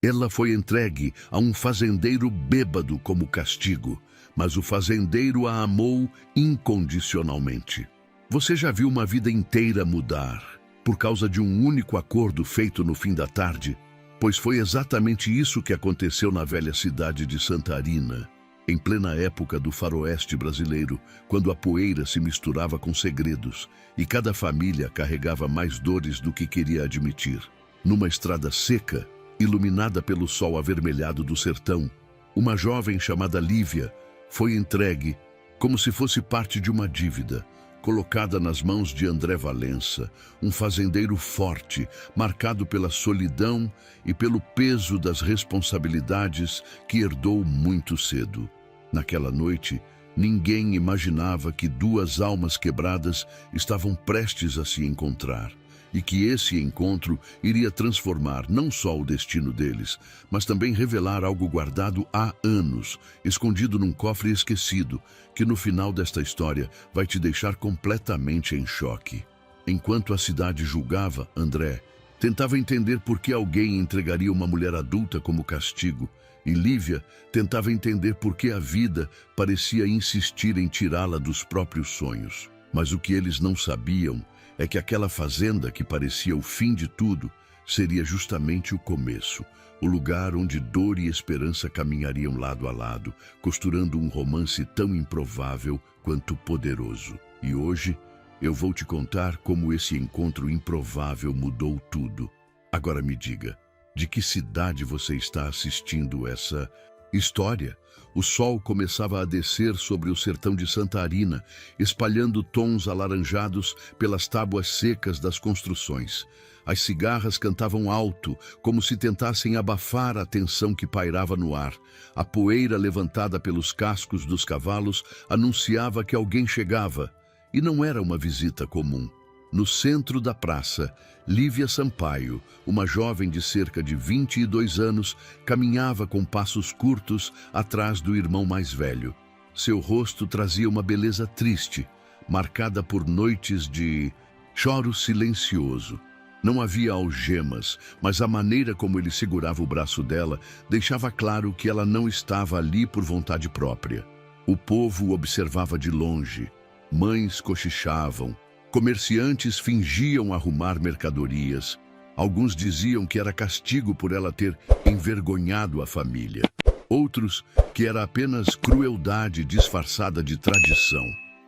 Ela foi entregue a um fazendeiro bêbado como castigo, mas o fazendeiro a amou incondicionalmente. Você já viu uma vida inteira mudar por causa de um único acordo feito no fim da tarde? Pois foi exatamente isso que aconteceu na velha cidade de Santarina, em plena época do faroeste brasileiro, quando a poeira se misturava com segredos e cada família carregava mais dores do que queria admitir. Numa estrada seca, iluminada pelo sol avermelhado do sertão, uma jovem chamada Lívia foi entregue como se fosse parte de uma dívida, colocada nas mãos de André Valença, um fazendeiro forte, marcado pela solidão e pelo peso das responsabilidades que herdou muito cedo. Naquela noite, ninguém imaginava que duas almas quebradas estavam prestes a se encontrar, e que esse encontro iria transformar não só o destino deles, mas também revelar algo guardado há anos, escondido num cofre esquecido, que no final desta história vai te deixar completamente em choque. Enquanto a cidade julgava André, tentava entender por que alguém entregaria uma mulher adulta como castigo, e Lívia tentava entender por que a vida parecia insistir em tirá-la dos próprios sonhos. Mas o que eles não sabiam é que aquela fazenda que parecia o fim de tudo seria justamente o começo, o lugar onde dor e esperança caminhariam lado a lado, costurando um romance tão improvável quanto poderoso. E hoje eu vou te contar como esse encontro improvável mudou tudo. Agora me diga, de que cidade você está assistindo essa história? O sol começava a descer sobre o sertão de Santarina, espalhando tons alaranjados pelas tábuas secas das construções. As cigarras cantavam alto, como se tentassem abafar a tensão que pairava no ar. A poeira levantada pelos cascos dos cavalos anunciava que alguém chegava. E não era uma visita comum. No centro da praça, Lívia Sampaio, uma jovem de cerca de 22 anos, caminhava com passos curtos atrás do irmão mais velho. Seu rosto trazia uma beleza triste, marcada por noites de choro silencioso. Não havia algemas, mas a maneira como ele segurava o braço dela deixava claro que ela não estava ali por vontade própria. O povo observava de longe. Mães cochichavam. Comerciantes fingiam arrumar mercadorias. Alguns diziam que era castigo por ela ter envergonhado a família. Outros que era apenas crueldade disfarçada de tradição.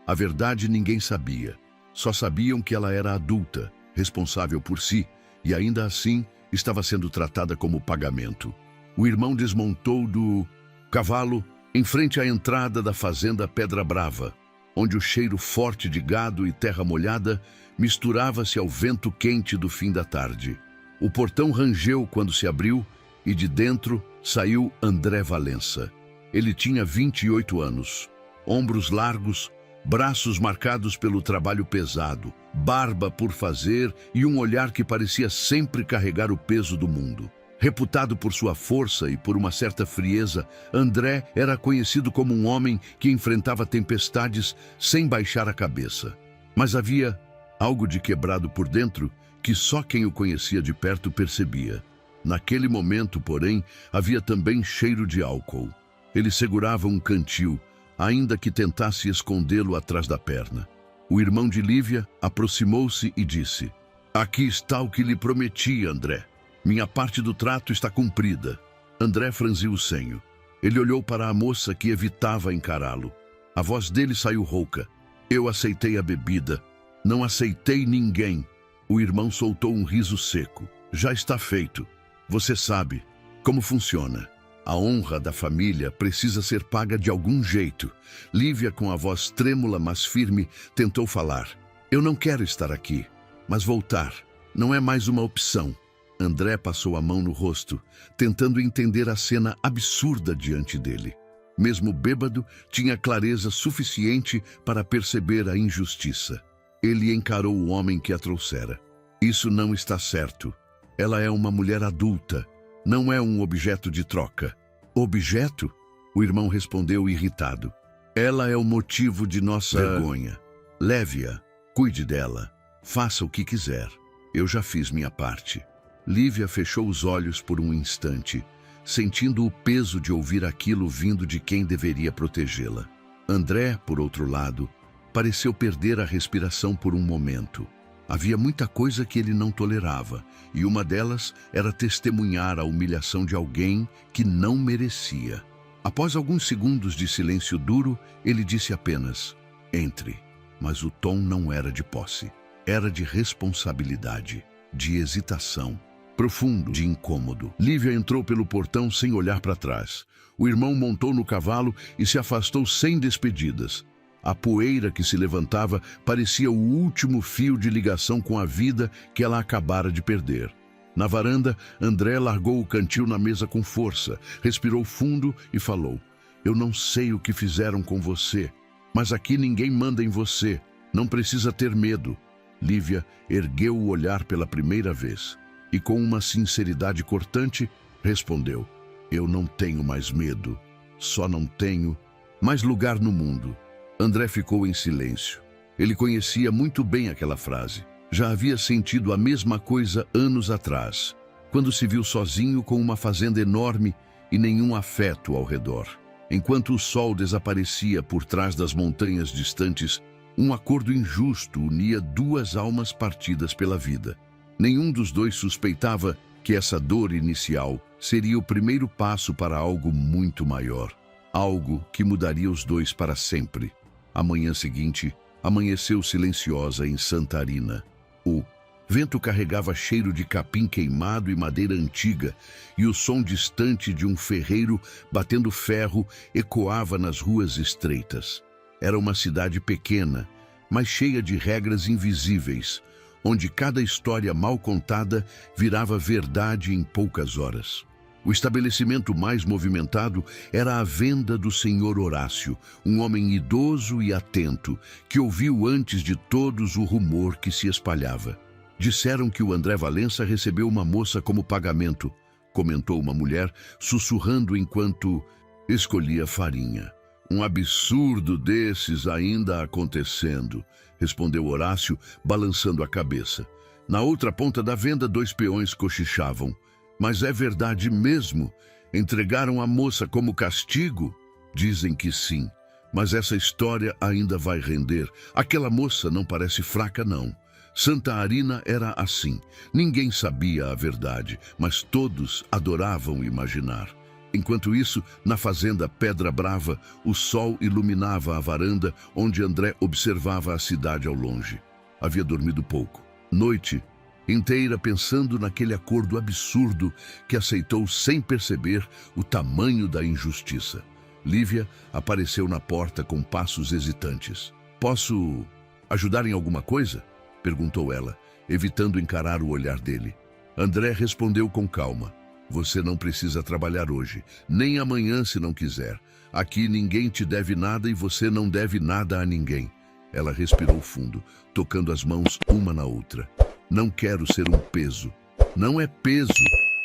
A verdade ninguém sabia. Só sabiam que ela era adulta, responsável por si, e ainda assim estava sendo tratada como pagamento. O irmão desmontou do cavalo em frente à entrada da fazenda Pedra Brava, onde o cheiro forte de gado e terra molhada misturava-se ao vento quente do fim da tarde. O portão rangeu quando se abriu e de dentro saiu André Valença. Ele tinha 28 anos, ombros largos, braços marcados pelo trabalho pesado, barba por fazer e um olhar que parecia sempre carregar o peso do mundo. Reputado por sua força e por uma certa frieza, André era conhecido como um homem que enfrentava tempestades sem baixar a cabeça. Mas havia algo de quebrado por dentro que só quem o conhecia de perto percebia. Naquele momento, porém, havia também cheiro de álcool. Ele segurava um cantil, ainda que tentasse escondê-lo atrás da perna. O irmão de Lívia aproximou-se e disse: "Aqui está o que lhe prometi, André. Minha parte do trato está cumprida." André franziu o senho. Ele olhou para a moça que evitava encará-lo. A voz dele saiu rouca. "Eu aceitei a bebida. Não aceitei ninguém." O irmão soltou um riso seco. "Já está feito. Você sabe como funciona. A honra da família precisa ser paga de algum jeito." Lívia, com a voz trêmula mas firme, tentou falar. "Eu não quero estar aqui, mas voltar não é mais uma opção." André passou a mão no rosto, tentando entender a cena absurda diante dele. Mesmo bêbado, tinha clareza suficiente para perceber a injustiça. Ele encarou o homem que a trouxera. "Isso não está certo. Ela é uma mulher adulta, não é um objeto de troca." "Objeto?" O irmão respondeu irritado. "Ela é o motivo de nossa vergonha. Leve-a, cuide dela, faça o que quiser. Eu já fiz minha parte." Lívia fechou os olhos por um instante, sentindo o peso de ouvir aquilo vindo de quem deveria protegê-la. André, por outro lado, pareceu perder a respiração por um momento. Havia muita coisa que ele não tolerava, e uma delas era testemunhar a humilhação de alguém que não merecia. Após alguns segundos de silêncio duro, ele disse apenas: "Entre." Mas o tom não era de posse. Era de responsabilidade, de hesitação, profundo, de incômodo. Lívia entrou pelo portão sem olhar para trás. O irmão montou no cavalo e se afastou sem despedidas. A poeira que se levantava parecia o último fio de ligação com a vida que ela acabara de perder. Na varanda, André largou o cantil na mesa com força, respirou fundo e falou: "Eu não sei o que fizeram com você, mas aqui ninguém manda em você. Não precisa ter medo." Lívia ergueu o olhar pela primeira vez e, com uma sinceridade cortante, respondeu: "Eu não tenho mais medo, só não tenho mais lugar no mundo." André ficou em silêncio. Ele conhecia muito bem aquela frase. Já havia sentido a mesma coisa anos atrás, quando se viu sozinho com uma fazenda enorme e nenhum afeto ao redor. Enquanto o sol desaparecia por trás das montanhas distantes, um acordo injusto unia duas almas partidas pela vida. Nenhum dos dois suspeitava que essa dor inicial seria o primeiro passo para algo muito maior. Algo que mudaria os dois para sempre. A manhã seguinte, amanheceu silenciosa em Santarina. O vento carregava cheiro de capim queimado e madeira antiga, e o som distante de um ferreiro batendo ferro ecoava nas ruas estreitas. Era uma cidade pequena, mas cheia de regras invisíveis, onde cada história mal contada virava verdade em poucas horas. O estabelecimento mais movimentado era a venda do senhor Horácio, um homem idoso e atento, que ouviu antes de todos o rumor que se espalhava. "Disseram que o André Valença recebeu uma moça como pagamento", comentou uma mulher, sussurrando enquanto escolhia farinha. "Um absurdo desses ainda acontecendo", respondeu Horácio, balançando a cabeça. Na outra ponta da venda, dois peões cochichavam. "Mas é verdade mesmo? Entregaram a moça como castigo?" "Dizem que sim, mas essa história ainda vai render. Aquela moça não parece fraca, não. Santarina era assim. Ninguém sabia a verdade, mas todos adoravam imaginar." Enquanto isso, na fazenda Pedra Brava, o sol iluminava a varanda onde André observava a cidade ao longe. Havia dormido pouco. Noite inteira pensando naquele acordo absurdo que aceitou sem perceber o tamanho da injustiça. Lívia apareceu na porta com passos hesitantes. "Posso ajudar em alguma coisa?" perguntou ela, evitando encarar o olhar dele. André respondeu com calma: "Você não precisa trabalhar hoje, nem amanhã se não quiser. Aqui ninguém te deve nada e você não deve nada a ninguém." Ela respirou fundo, tocando as mãos uma na outra. "Não quero ser um peso." "Não é peso",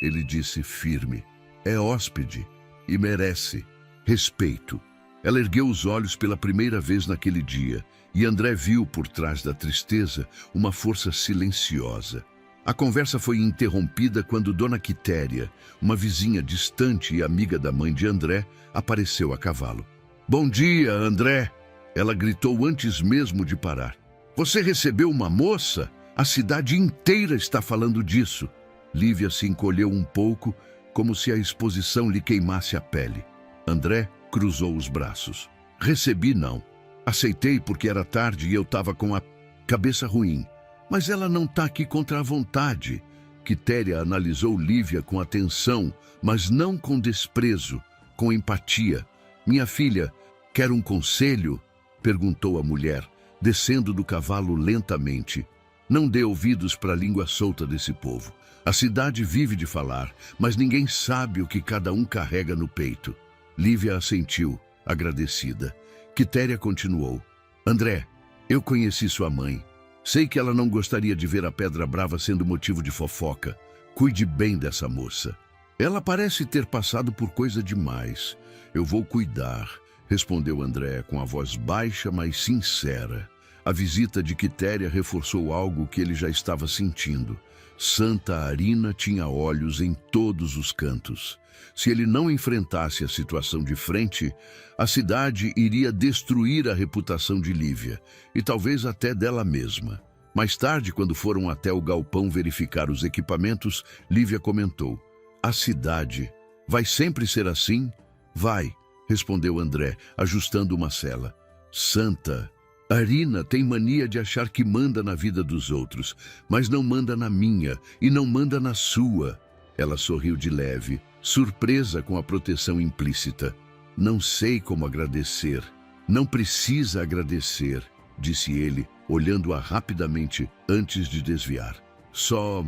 ele disse firme. "É hóspede e merece respeito." Ela ergueu os olhos pela primeira vez naquele dia, e André viu por trás da tristeza uma força silenciosa. A conversa foi interrompida quando Dona Quitéria, uma vizinha distante e amiga da mãe de André, apareceu a cavalo. "Bom dia, André!" Ela gritou antes mesmo de parar. "Você recebeu uma moça? A cidade inteira está falando disso." Lívia se encolheu um pouco, como se a exposição lhe queimasse a pele. André cruzou os braços. "Recebi não. Aceitei porque era tarde e eu estava com a cabeça ruim. Mas ela não está aqui contra a vontade." Quitéria analisou Lívia com atenção, mas não com desprezo, com empatia. "Minha filha, quer um conselho?" perguntou a mulher, descendo do cavalo lentamente. "Não dê ouvidos para a língua solta desse povo. A cidade vive de falar, mas ninguém sabe o que cada um carrega no peito." Lívia assentiu, agradecida. Quitéria continuou: "André, eu conheci sua mãe. Sei que ela não gostaria de ver a Pedra Brava sendo motivo de fofoca. Cuide bem dessa moça. Ela parece ter passado por coisa demais. Eu vou cuidar", respondeu André com a voz baixa, mas sincera. A visita de Quitéria reforçou algo que ele já estava sentindo. Santa Arina tinha olhos em todos os cantos. Se ele não enfrentasse a situação de frente, a cidade iria destruir a reputação de Lívia, e talvez até dela mesma. Mais tarde, quando foram até o galpão verificar os equipamentos, Lívia comentou: "A cidade vai sempre ser assim?" "Vai", respondeu André, ajustando uma cela. "Santa Arina tem mania de achar que manda na vida dos outros, mas não manda na minha e não manda na sua." Ela sorriu de leve, surpresa com a proteção implícita. "Não sei como agradecer." "Não precisa agradecer", disse ele, olhando-a rapidamente antes de desviar. "Só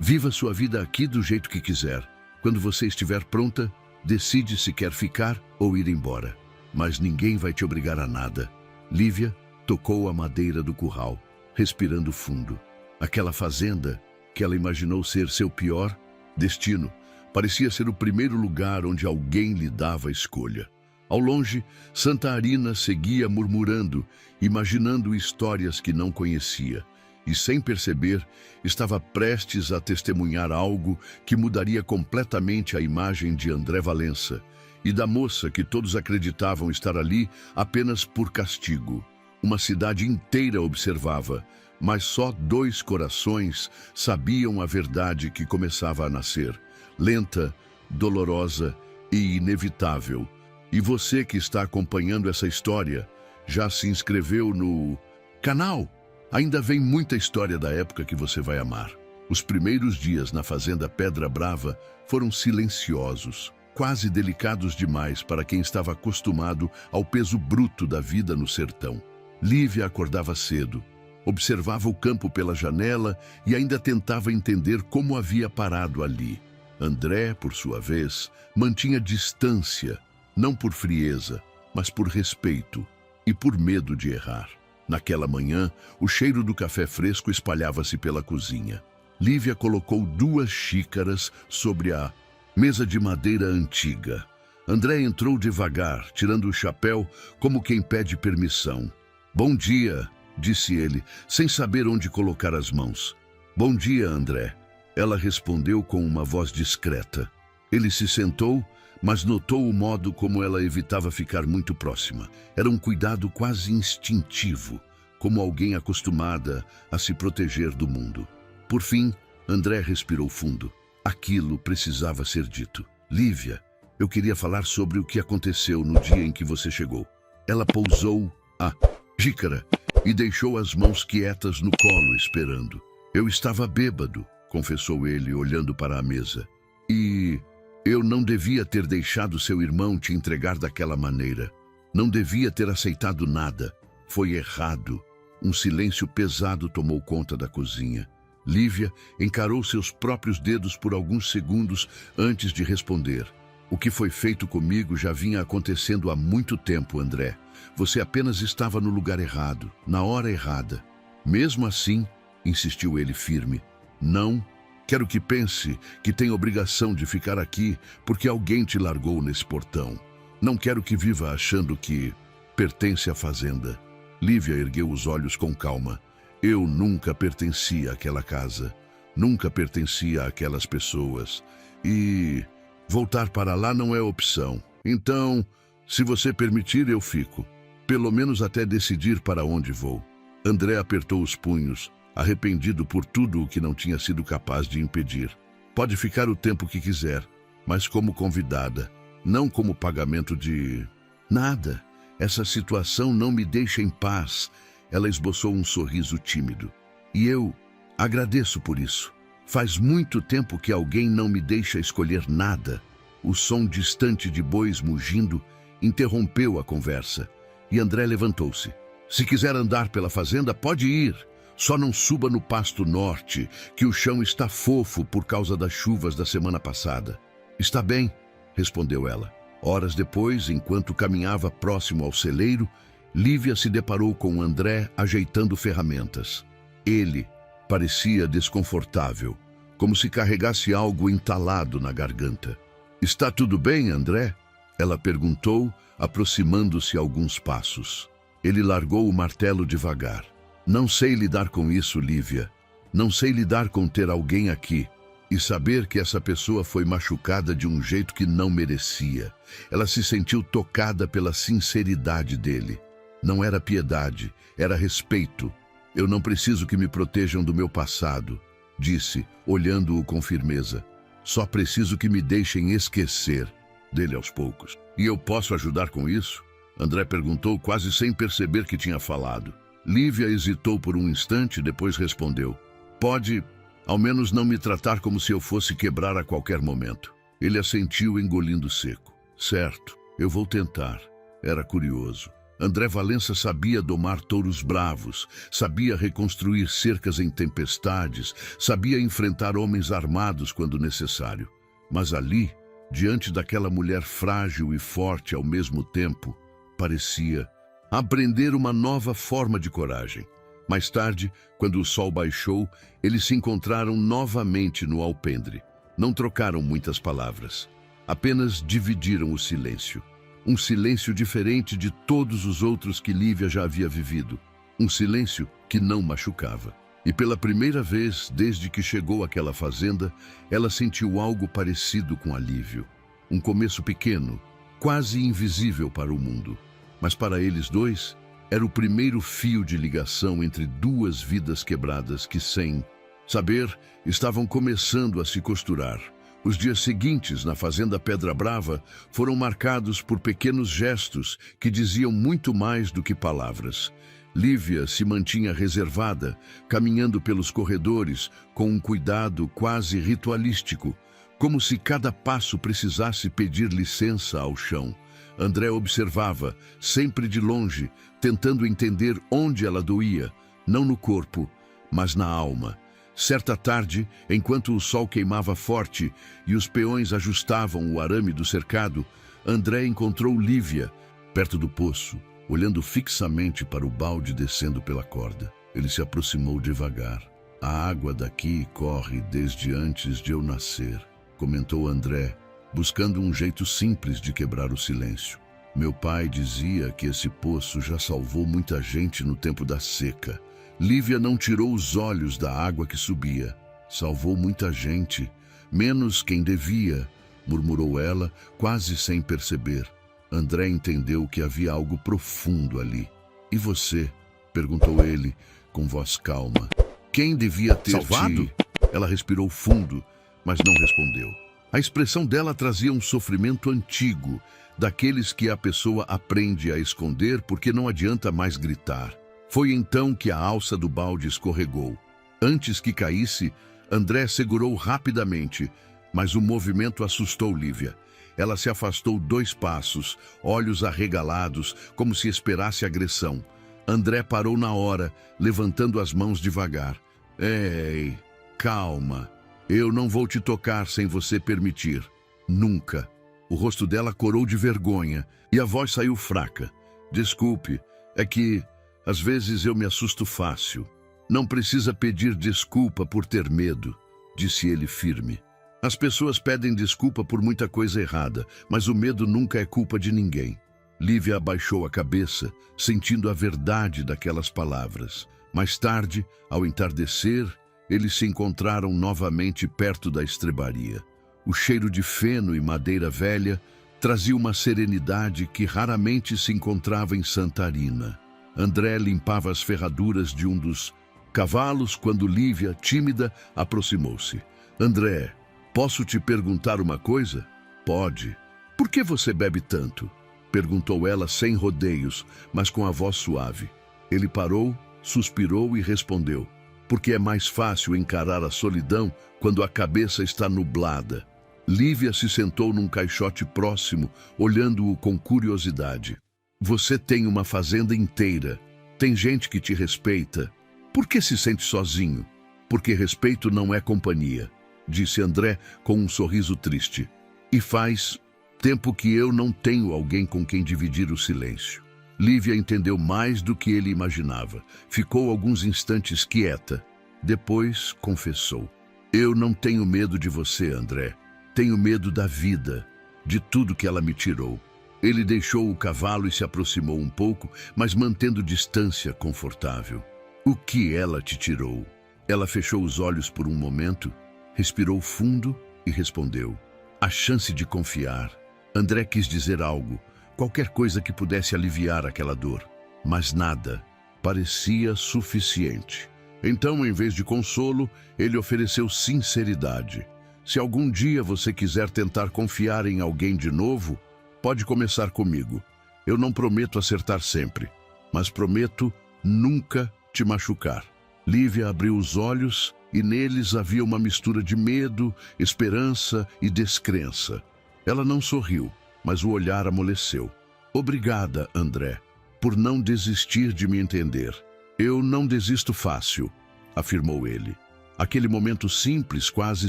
viva sua vida aqui do jeito que quiser. Quando você estiver pronta, decide se quer ficar ou ir embora. Mas ninguém vai te obrigar a nada." Lívia tocou a madeira do curral, respirando fundo. Aquela fazenda, que ela imaginou ser seu pior destino, parecia ser o primeiro lugar onde alguém lhe dava escolha. Ao longe, Santa Arina seguia murmurando, imaginando histórias que não conhecia, e sem perceber, estava prestes a testemunhar algo que mudaria completamente a imagem de André Valença e da moça que todos acreditavam estar ali apenas por castigo. Uma cidade inteira observava, mas só 2 corações sabiam a verdade que começava a nascer, lenta, dolorosa e inevitável. E você que está acompanhando essa história, já se inscreveu no canal? Ainda vem muita história da época que você vai amar. Os primeiros dias na fazenda Pedra Brava foram silenciosos, quase delicados demais para quem estava acostumado ao peso bruto da vida no sertão. Lívia acordava cedo, observava o campo pela janela e ainda tentava entender como havia parado ali. André, por sua vez, mantinha distância, não por frieza, mas por respeito e por medo de errar. Naquela manhã, o cheiro do café fresco espalhava-se pela cozinha. Lívia colocou 2 xícaras sobre a mesa de madeira antiga. André entrou devagar, tirando o chapéu como quem pede permissão. "Bom dia", disse ele, sem saber onde colocar as mãos. "Bom dia, André." Ela respondeu com uma voz discreta. Ele se sentou, mas notou o modo como ela evitava ficar muito próxima. Era um cuidado quase instintivo, como alguém acostumada a se proteger do mundo. Por fim, André respirou fundo. Aquilo precisava ser dito. "Lívia, eu queria falar sobre o que aconteceu no dia em que você chegou." Ela pousou a xícara e deixou as mãos quietas no colo, esperando. "Eu estava bêbado", confessou ele, olhando para a mesa. "E eu não devia ter deixado seu irmão te entregar daquela maneira. Não devia ter aceitado nada. Foi errado." Um silêncio pesado tomou conta da cozinha. Lívia encarou seus próprios dedos por alguns segundos antes de responder. "O que foi feito comigo já vinha acontecendo há muito tempo, André. Você apenas estava no lugar errado, na hora errada." "Mesmo assim", insistiu ele firme, "não quero que pense que tem obrigação de ficar aqui porque alguém te largou nesse portão. Não quero que viva achando que pertence à fazenda." Lívia ergueu os olhos com calma. "Eu nunca pertencia àquela casa, nunca pertencia àquelas pessoas. E voltar para lá não é opção. Então, se você permitir, eu fico. Pelo menos até decidir para onde vou." André apertou os punhos, arrependido por tudo o que não tinha sido capaz de impedir. "Pode ficar o tempo que quiser, mas como convidada, não como pagamento de nada. Essa situação não me deixa em paz." Ela esboçou um sorriso tímido. "E eu agradeço por isso. Faz muito tempo que alguém não me deixa escolher nada." O som distante de bois mugindo interrompeu a conversa, e André levantou-se. "Se quiser andar pela fazenda, pode ir. Só não suba no pasto norte, que o chão está fofo por causa das chuvas da semana passada." "Está bem", respondeu ela. Horas depois, enquanto caminhava próximo ao celeiro, Lívia se deparou com André ajeitando ferramentas. Ele parecia desconfortável, como se carregasse algo entalado na garganta. "Está tudo bem, André?" ela perguntou, aproximando-se alguns passos. Ele largou o martelo devagar. Não sei lidar com isso, Lívia. Não sei lidar com ter alguém aqui e saber que essa pessoa foi machucada de um jeito que não merecia. Ela se sentiu tocada pela sinceridade dele. Não era piedade, era respeito. Eu não preciso que me protejam do meu passado, disse, olhando-o com firmeza. Só preciso que me deixem esquecer dele aos poucos. E eu posso ajudar com isso? André perguntou, quase sem perceber que tinha falado. Lívia hesitou por um instante, depois respondeu. Pode, ao menos não me tratar como se eu fosse quebrar a qualquer momento. Ele assentiu, engolindo seco. Certo, eu vou tentar. Era curioso. André Valença sabia domar touros bravos, sabia reconstruir cercas em tempestades, sabia enfrentar homens armados quando necessário. Mas ali, diante daquela mulher frágil e forte ao mesmo tempo, parecia aprender uma nova forma de coragem. Mais tarde, quando o sol baixou, eles se encontraram novamente no alpendre. Não trocaram muitas palavras. Apenas dividiram o silêncio. Um silêncio diferente de todos os outros que Lívia já havia vivido. Um silêncio que não machucava. E pela primeira vez, desde que chegou àquela fazenda, ela sentiu algo parecido com alívio. Um começo pequeno, quase invisível para o mundo. Mas para eles dois, era o primeiro fio de ligação entre duas vidas quebradas que, sem saber, estavam começando a se costurar. Os dias seguintes, na fazenda Pedra Brava, foram marcados por pequenos gestos que diziam muito mais do que palavras. Lívia se mantinha reservada, caminhando pelos corredores com um cuidado quase ritualístico, como se cada passo precisasse pedir licença ao chão. André observava, sempre de longe, tentando entender onde ela doía, não no corpo, mas na alma. Certa tarde, enquanto o sol queimava forte e os peões ajustavam o arame do cercado, André encontrou Lívia, perto do poço, olhando fixamente para o balde descendo pela corda. Ele se aproximou devagar. A água daqui corre desde antes de eu nascer, comentou André, buscando um jeito simples de quebrar o silêncio. Meu pai dizia que esse poço já salvou muita gente no tempo da seca. Lívia não tirou os olhos da água que subia. Salvou muita gente, menos quem devia, murmurou ela, quase sem perceber. André entendeu que havia algo profundo ali. E você? Perguntou ele, com voz calma. Quem devia ter salvado? Ela respirou fundo, mas não respondeu. A expressão dela trazia um sofrimento antigo, daqueles que a pessoa aprende a esconder porque não adianta mais gritar. Foi então que a alça do balde escorregou. Antes que caísse, André segurou rapidamente, mas o movimento assustou Lívia. Ela se afastou 2 passos, olhos arregalados, como se esperasse agressão. André parou na hora, levantando as mãos devagar. Ei, calma. Eu não vou te tocar sem você permitir. Nunca. O rosto dela corou de vergonha e a voz saiu fraca. Desculpe, é que às vezes eu me assusto fácil. Não precisa pedir desculpa por ter medo, disse ele firme. As pessoas pedem desculpa por muita coisa errada, mas o medo nunca é culpa de ninguém. Lívia abaixou a cabeça, sentindo a verdade daquelas palavras. Mais tarde, ao entardecer, eles se encontraram novamente perto da estrebaria. O cheiro de feno e madeira velha trazia uma serenidade que raramente se encontrava em Santarina. André limpava as ferraduras de um dos cavalos quando Lívia, tímida, aproximou-se. André, posso te perguntar uma coisa? Pode. Por que você bebe tanto? Perguntou ela sem rodeios, mas com a voz suave. Ele parou, suspirou e respondeu. Porque é mais fácil encarar a solidão quando a cabeça está nublada. Lívia se sentou num caixote próximo, olhando-o com curiosidade. Você tem uma fazenda inteira. Tem gente que te respeita. Por que se sente sozinho? Porque respeito não é companhia, disse André com um sorriso triste. E faz tempo que eu não tenho alguém com quem dividir o silêncio. Lívia entendeu mais do que ele imaginava. Ficou alguns instantes quieta. Depois confessou. Eu não tenho medo de você, André. Tenho medo da vida, de tudo que ela me tirou. Ele deixou o cavalo e se aproximou um pouco, mas mantendo distância confortável. O que ela te tirou? Ela fechou os olhos por um momento, respirou fundo e respondeu. A chance de confiar. André quis dizer algo, qualquer coisa que pudesse aliviar aquela dor, mas nada parecia suficiente. Então, em vez de consolo, ele ofereceu sinceridade. Se algum dia você quiser tentar confiar em alguém de novo, pode começar comigo. Eu não prometo acertar sempre, mas prometo nunca te machucar. Lívia abriu os olhos e neles havia uma mistura de medo, esperança e descrença. Ela não sorriu, mas o olhar amoleceu. Obrigada, André, por não desistir de me entender. Eu não desisto fácil, afirmou ele. Aquele momento simples, quase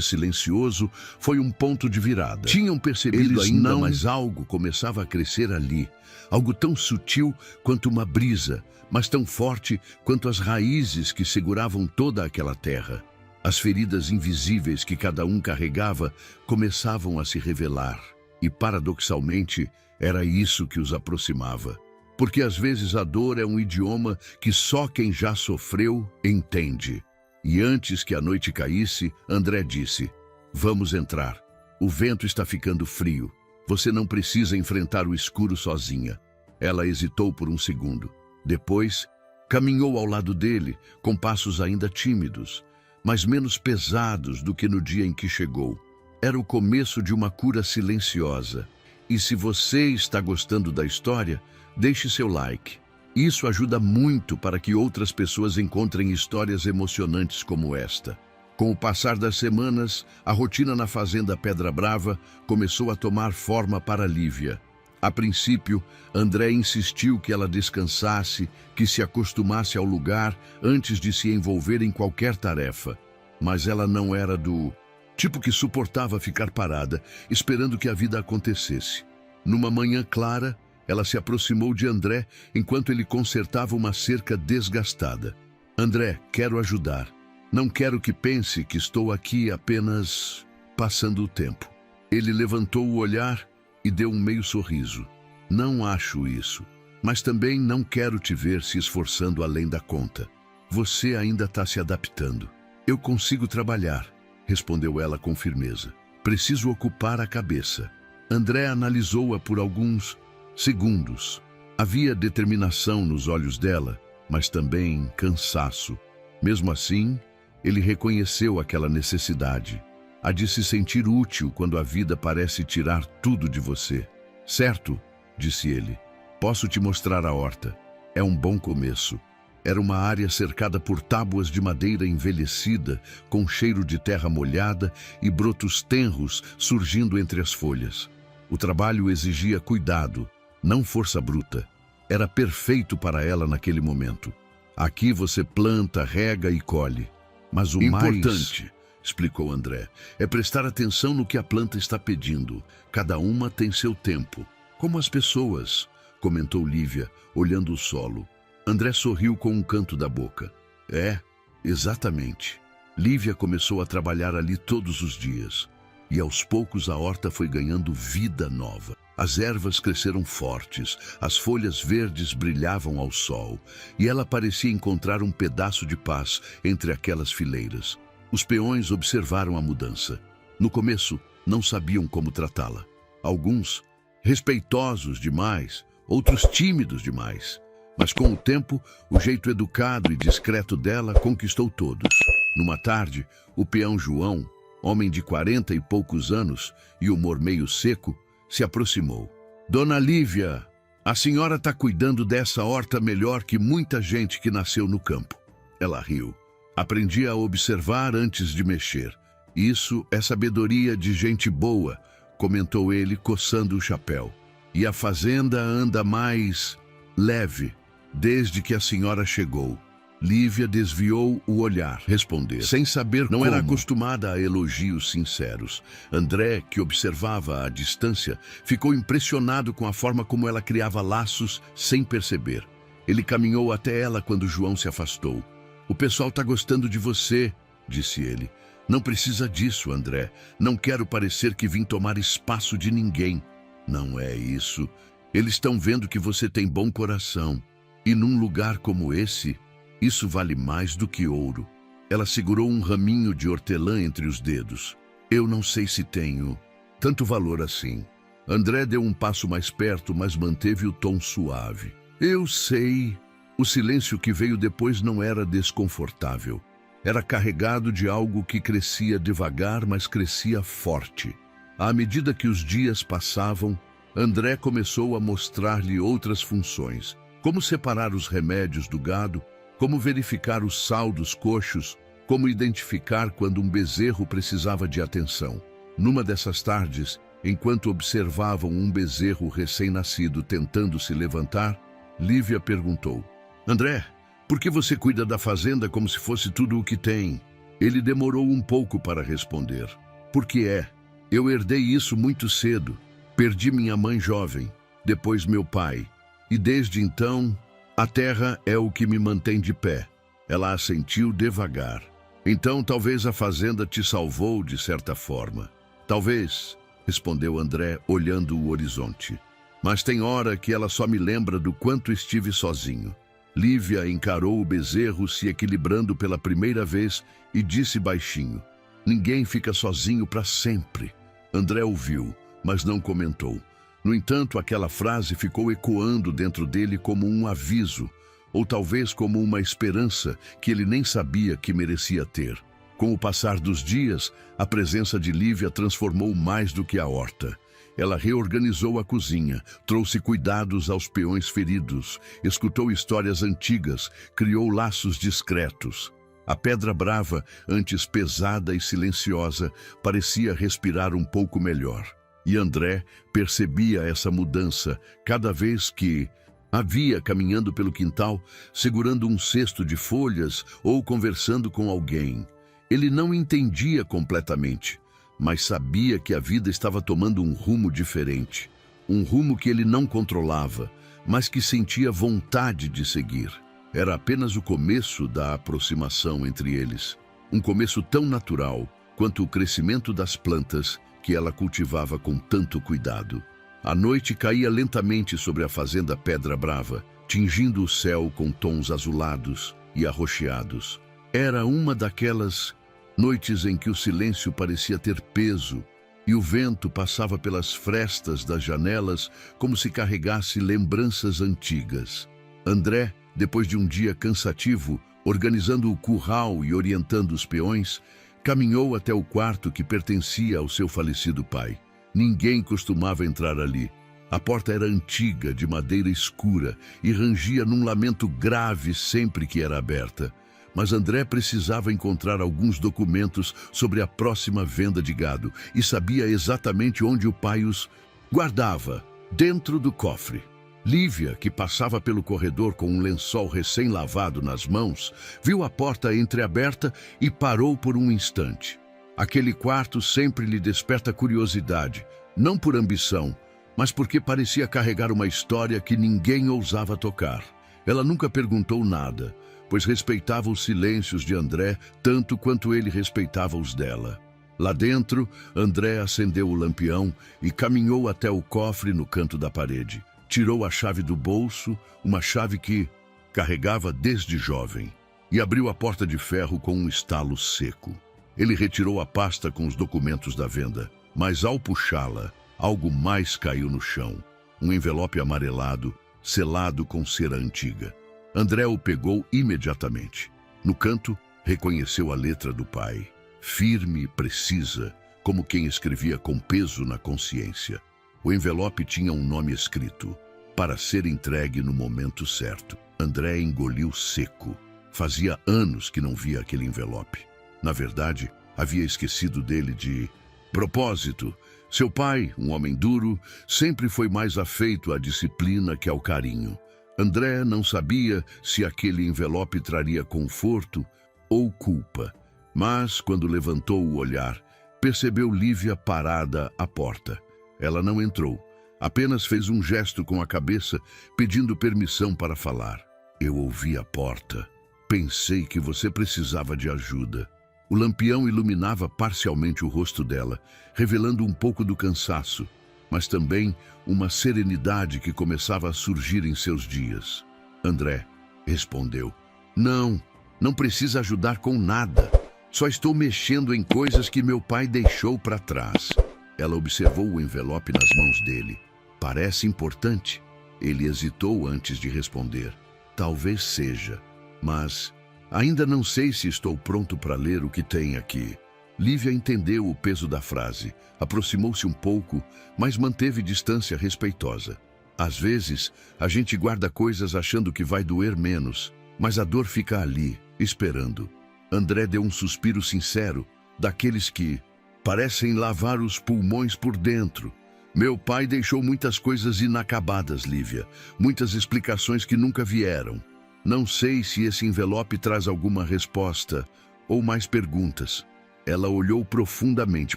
silencioso, foi um ponto de virada. Tinham percebido ainda, mas algo começava a crescer ali. Algo tão sutil quanto uma brisa, mas tão forte quanto as raízes que seguravam toda aquela terra. As feridas invisíveis que cada um carregava começavam a se revelar. E, paradoxalmente, era isso que os aproximava. Porque às vezes a dor é um idioma que só quem já sofreu entende. E antes que a noite caísse, André disse, vamos entrar. O vento está ficando frio. Você não precisa enfrentar o escuro sozinha. Ela hesitou por um segundo. Depois, caminhou ao lado dele, com passos ainda tímidos, mas menos pesados do que no dia em que chegou. Era o começo de uma cura silenciosa. E se você está gostando da história, deixe seu like. Isso ajuda muito para que outras pessoas encontrem histórias emocionantes como esta. Com o passar das semanas, a rotina na fazenda Pedra Brava começou a tomar forma para Lívia. A princípio, André insistiu que ela descansasse, que se acostumasse ao lugar antes de se envolver em qualquer tarefa. Mas ela não era do tipo que suportava ficar parada, esperando que a vida acontecesse. Numa manhã clara, ela se aproximou de André enquanto ele consertava uma cerca desgastada. André, quero ajudar. Não quero que pense que estou aqui apenas passando o tempo. Ele levantou o olhar e deu um meio sorriso. Não acho isso, mas também não quero te ver se esforçando além da conta. Você ainda está se adaptando. Eu consigo trabalhar, respondeu ela com firmeza. Preciso ocupar a cabeça. André analisou-a por alguns segundos. Havia determinação nos olhos dela, mas também cansaço. Mesmo assim, ele reconheceu aquela necessidade, a de se sentir útil quando a vida parece tirar tudo de você. Certo, disse ele. Posso te mostrar a horta. É um bom começo. Era uma área cercada por tábuas de madeira envelhecida, com cheiro de terra molhada e brotos tenros surgindo entre as folhas. O trabalho exigia cuidado, não força bruta. Era perfeito para ela naquele momento. Aqui você planta, rega e colhe. Mas o importante, explicou André, é prestar atenção no que a planta está pedindo. Cada uma tem seu tempo. Como as pessoas, comentou Lívia, olhando o solo. André sorriu com um canto da boca. É, exatamente. Lívia começou a trabalhar ali todos os dias. E aos poucos a horta foi ganhando vida nova. As ervas cresceram fortes, as folhas verdes brilhavam ao sol, e ela parecia encontrar um pedaço de paz entre aquelas fileiras. Os peões observaram a mudança. No começo, não sabiam como tratá-la. Alguns, respeitosos demais, outros tímidos demais. Mas com o tempo, o jeito educado e discreto dela conquistou todos. Numa tarde, o peão João, homem de 40 e poucos anos e humor meio seco, se aproximou. Dona Lívia, a senhora está cuidando dessa horta melhor que muita gente que nasceu no campo. Ela riu. Aprendi a observar antes de mexer. Isso é sabedoria de gente boa, comentou ele, coçando o chapéu. E a fazenda anda mais leve desde que a senhora chegou. Lívia desviou o olhar, respondeu, sem saber como. Não era acostumada a elogios sinceros. André, que observava à distância, ficou impressionado com a forma como ela criava laços sem perceber. Ele caminhou até ela quando João se afastou. O pessoal está gostando de você, disse ele. Não precisa disso, André. Não quero parecer que vim tomar espaço de ninguém. Não é isso. Eles estão vendo que você tem bom coração. E num lugar como esse, Isso vale mais do que ouro. Ela segurou um raminho de hortelã entre os dedos. Eu não sei se tenho tanto valor assim. André deu um passo mais perto, mas manteve o tom suave. Eu sei. O silêncio que veio depois não era desconfortável. Era carregado de algo que crescia devagar, mas crescia forte. À medida que os dias passavam, André começou a mostrar-lhe outras funções, como separar os remédios do gado, como verificar os saldos coxos, como identificar quando um bezerro precisava de atenção. Numa dessas tardes, enquanto observavam um bezerro recém-nascido tentando se levantar, Lívia perguntou: André, por que você cuida da fazenda como se fosse tudo o que tem? Ele demorou um pouco para responder. Porque eu herdei isso muito cedo. Perdi minha mãe jovem, depois meu pai. E desde então, a terra é o que me mantém de pé. Ela assentiu devagar. Então talvez a fazenda te salvou de certa forma. Talvez, respondeu André, olhando o horizonte. Mas tem hora que ela só me lembra do quanto estive sozinho. Lívia encarou o bezerro se equilibrando pela primeira vez e disse baixinho: Ninguém fica sozinho para sempre. André ouviu, mas não comentou. No entanto, aquela frase ficou ecoando dentro dele como um aviso, ou talvez como uma esperança que ele nem sabia que merecia ter. Com o passar dos dias, a presença de Lívia transformou mais do que a horta. Ela reorganizou a cozinha, trouxe cuidados aos peões feridos, escutou histórias antigas, criou laços discretos. A pedra brava, antes pesada e silenciosa, parecia respirar um pouco melhor. E André percebia essa mudança cada vez que a via caminhando pelo quintal, segurando um cesto de folhas ou conversando com alguém. Ele não entendia completamente, mas sabia que a vida estava tomando um rumo diferente. Um rumo que ele não controlava, mas que sentia vontade de seguir. Era apenas o começo da aproximação entre eles. Um começo tão natural quanto o crescimento das plantas que ela cultivava com tanto cuidado. A noite caía lentamente sobre a fazenda Pedra Brava, tingindo o céu com tons azulados e arroxeados. Era uma daquelas noites em que o silêncio parecia ter peso e o vento passava pelas frestas das janelas como se carregasse lembranças antigas. André, depois de um dia cansativo, organizando o curral e orientando os peões, caminhou até o quarto que pertencia ao seu falecido pai. Ninguém costumava entrar ali. A porta era antiga, de madeira escura, e rangia num lamento grave sempre que era aberta. Mas André precisava encontrar alguns documentos sobre a próxima venda de gado e sabia exatamente onde o pai os guardava, dentro do cofre. Lívia, que passava pelo corredor com um lençol recém-lavado nas mãos, viu a porta entreaberta e parou por um instante. Aquele quarto sempre lhe desperta curiosidade, não por ambição, mas porque parecia carregar uma história que ninguém ousava tocar. Ela nunca perguntou nada, pois respeitava os silêncios de André tanto quanto ele respeitava os dela. Lá dentro, André acendeu o lampião e caminhou até o cofre no canto da parede. Tirou a chave do bolso, uma chave que carregava desde jovem, e abriu a porta de ferro com um estalo seco. Ele retirou a pasta com os documentos da venda, mas ao puxá-la, algo mais caiu no chão. Um envelope amarelado, selado com cera antiga. André o pegou imediatamente. No canto, reconheceu a letra do pai, firme e precisa, como quem escrevia com peso na consciência. O envelope tinha um nome escrito: para ser entregue no momento certo. André engoliu seco. Fazia anos que não via aquele envelope. Na verdade, havia esquecido dele de propósito. Seu pai, um homem duro, sempre foi mais afeito à disciplina que ao carinho. André não sabia se aquele envelope traria conforto ou culpa, mas, quando levantou o olhar, percebeu Lívia parada à porta. Ela não entrou, apenas fez um gesto com a cabeça, pedindo permissão para falar. Eu ouvi a porta. Pensei que você precisava de ajuda. O lampião iluminava parcialmente o rosto dela, revelando um pouco do cansaço, mas também uma serenidade que começava a surgir em seus dias. André respondeu: Não, não precisa ajudar com nada. Só estou mexendo em coisas que meu pai deixou para trás. Ela observou o envelope nas mãos dele. Parece importante. Ele hesitou antes de responder. Talvez seja, mas ainda não sei se estou pronto para ler o que tem aqui. Lívia entendeu o peso da frase, aproximou-se um pouco, mas manteve distância respeitosa. Às vezes, a gente guarda coisas achando que vai doer menos, mas a dor fica ali, esperando. André deu um suspiro sincero, daqueles que parecem lavar os pulmões por dentro. Meu pai deixou muitas coisas inacabadas, Lívia, muitas explicações que nunca vieram. Não sei se esse envelope traz alguma resposta ou mais perguntas. Ela olhou profundamente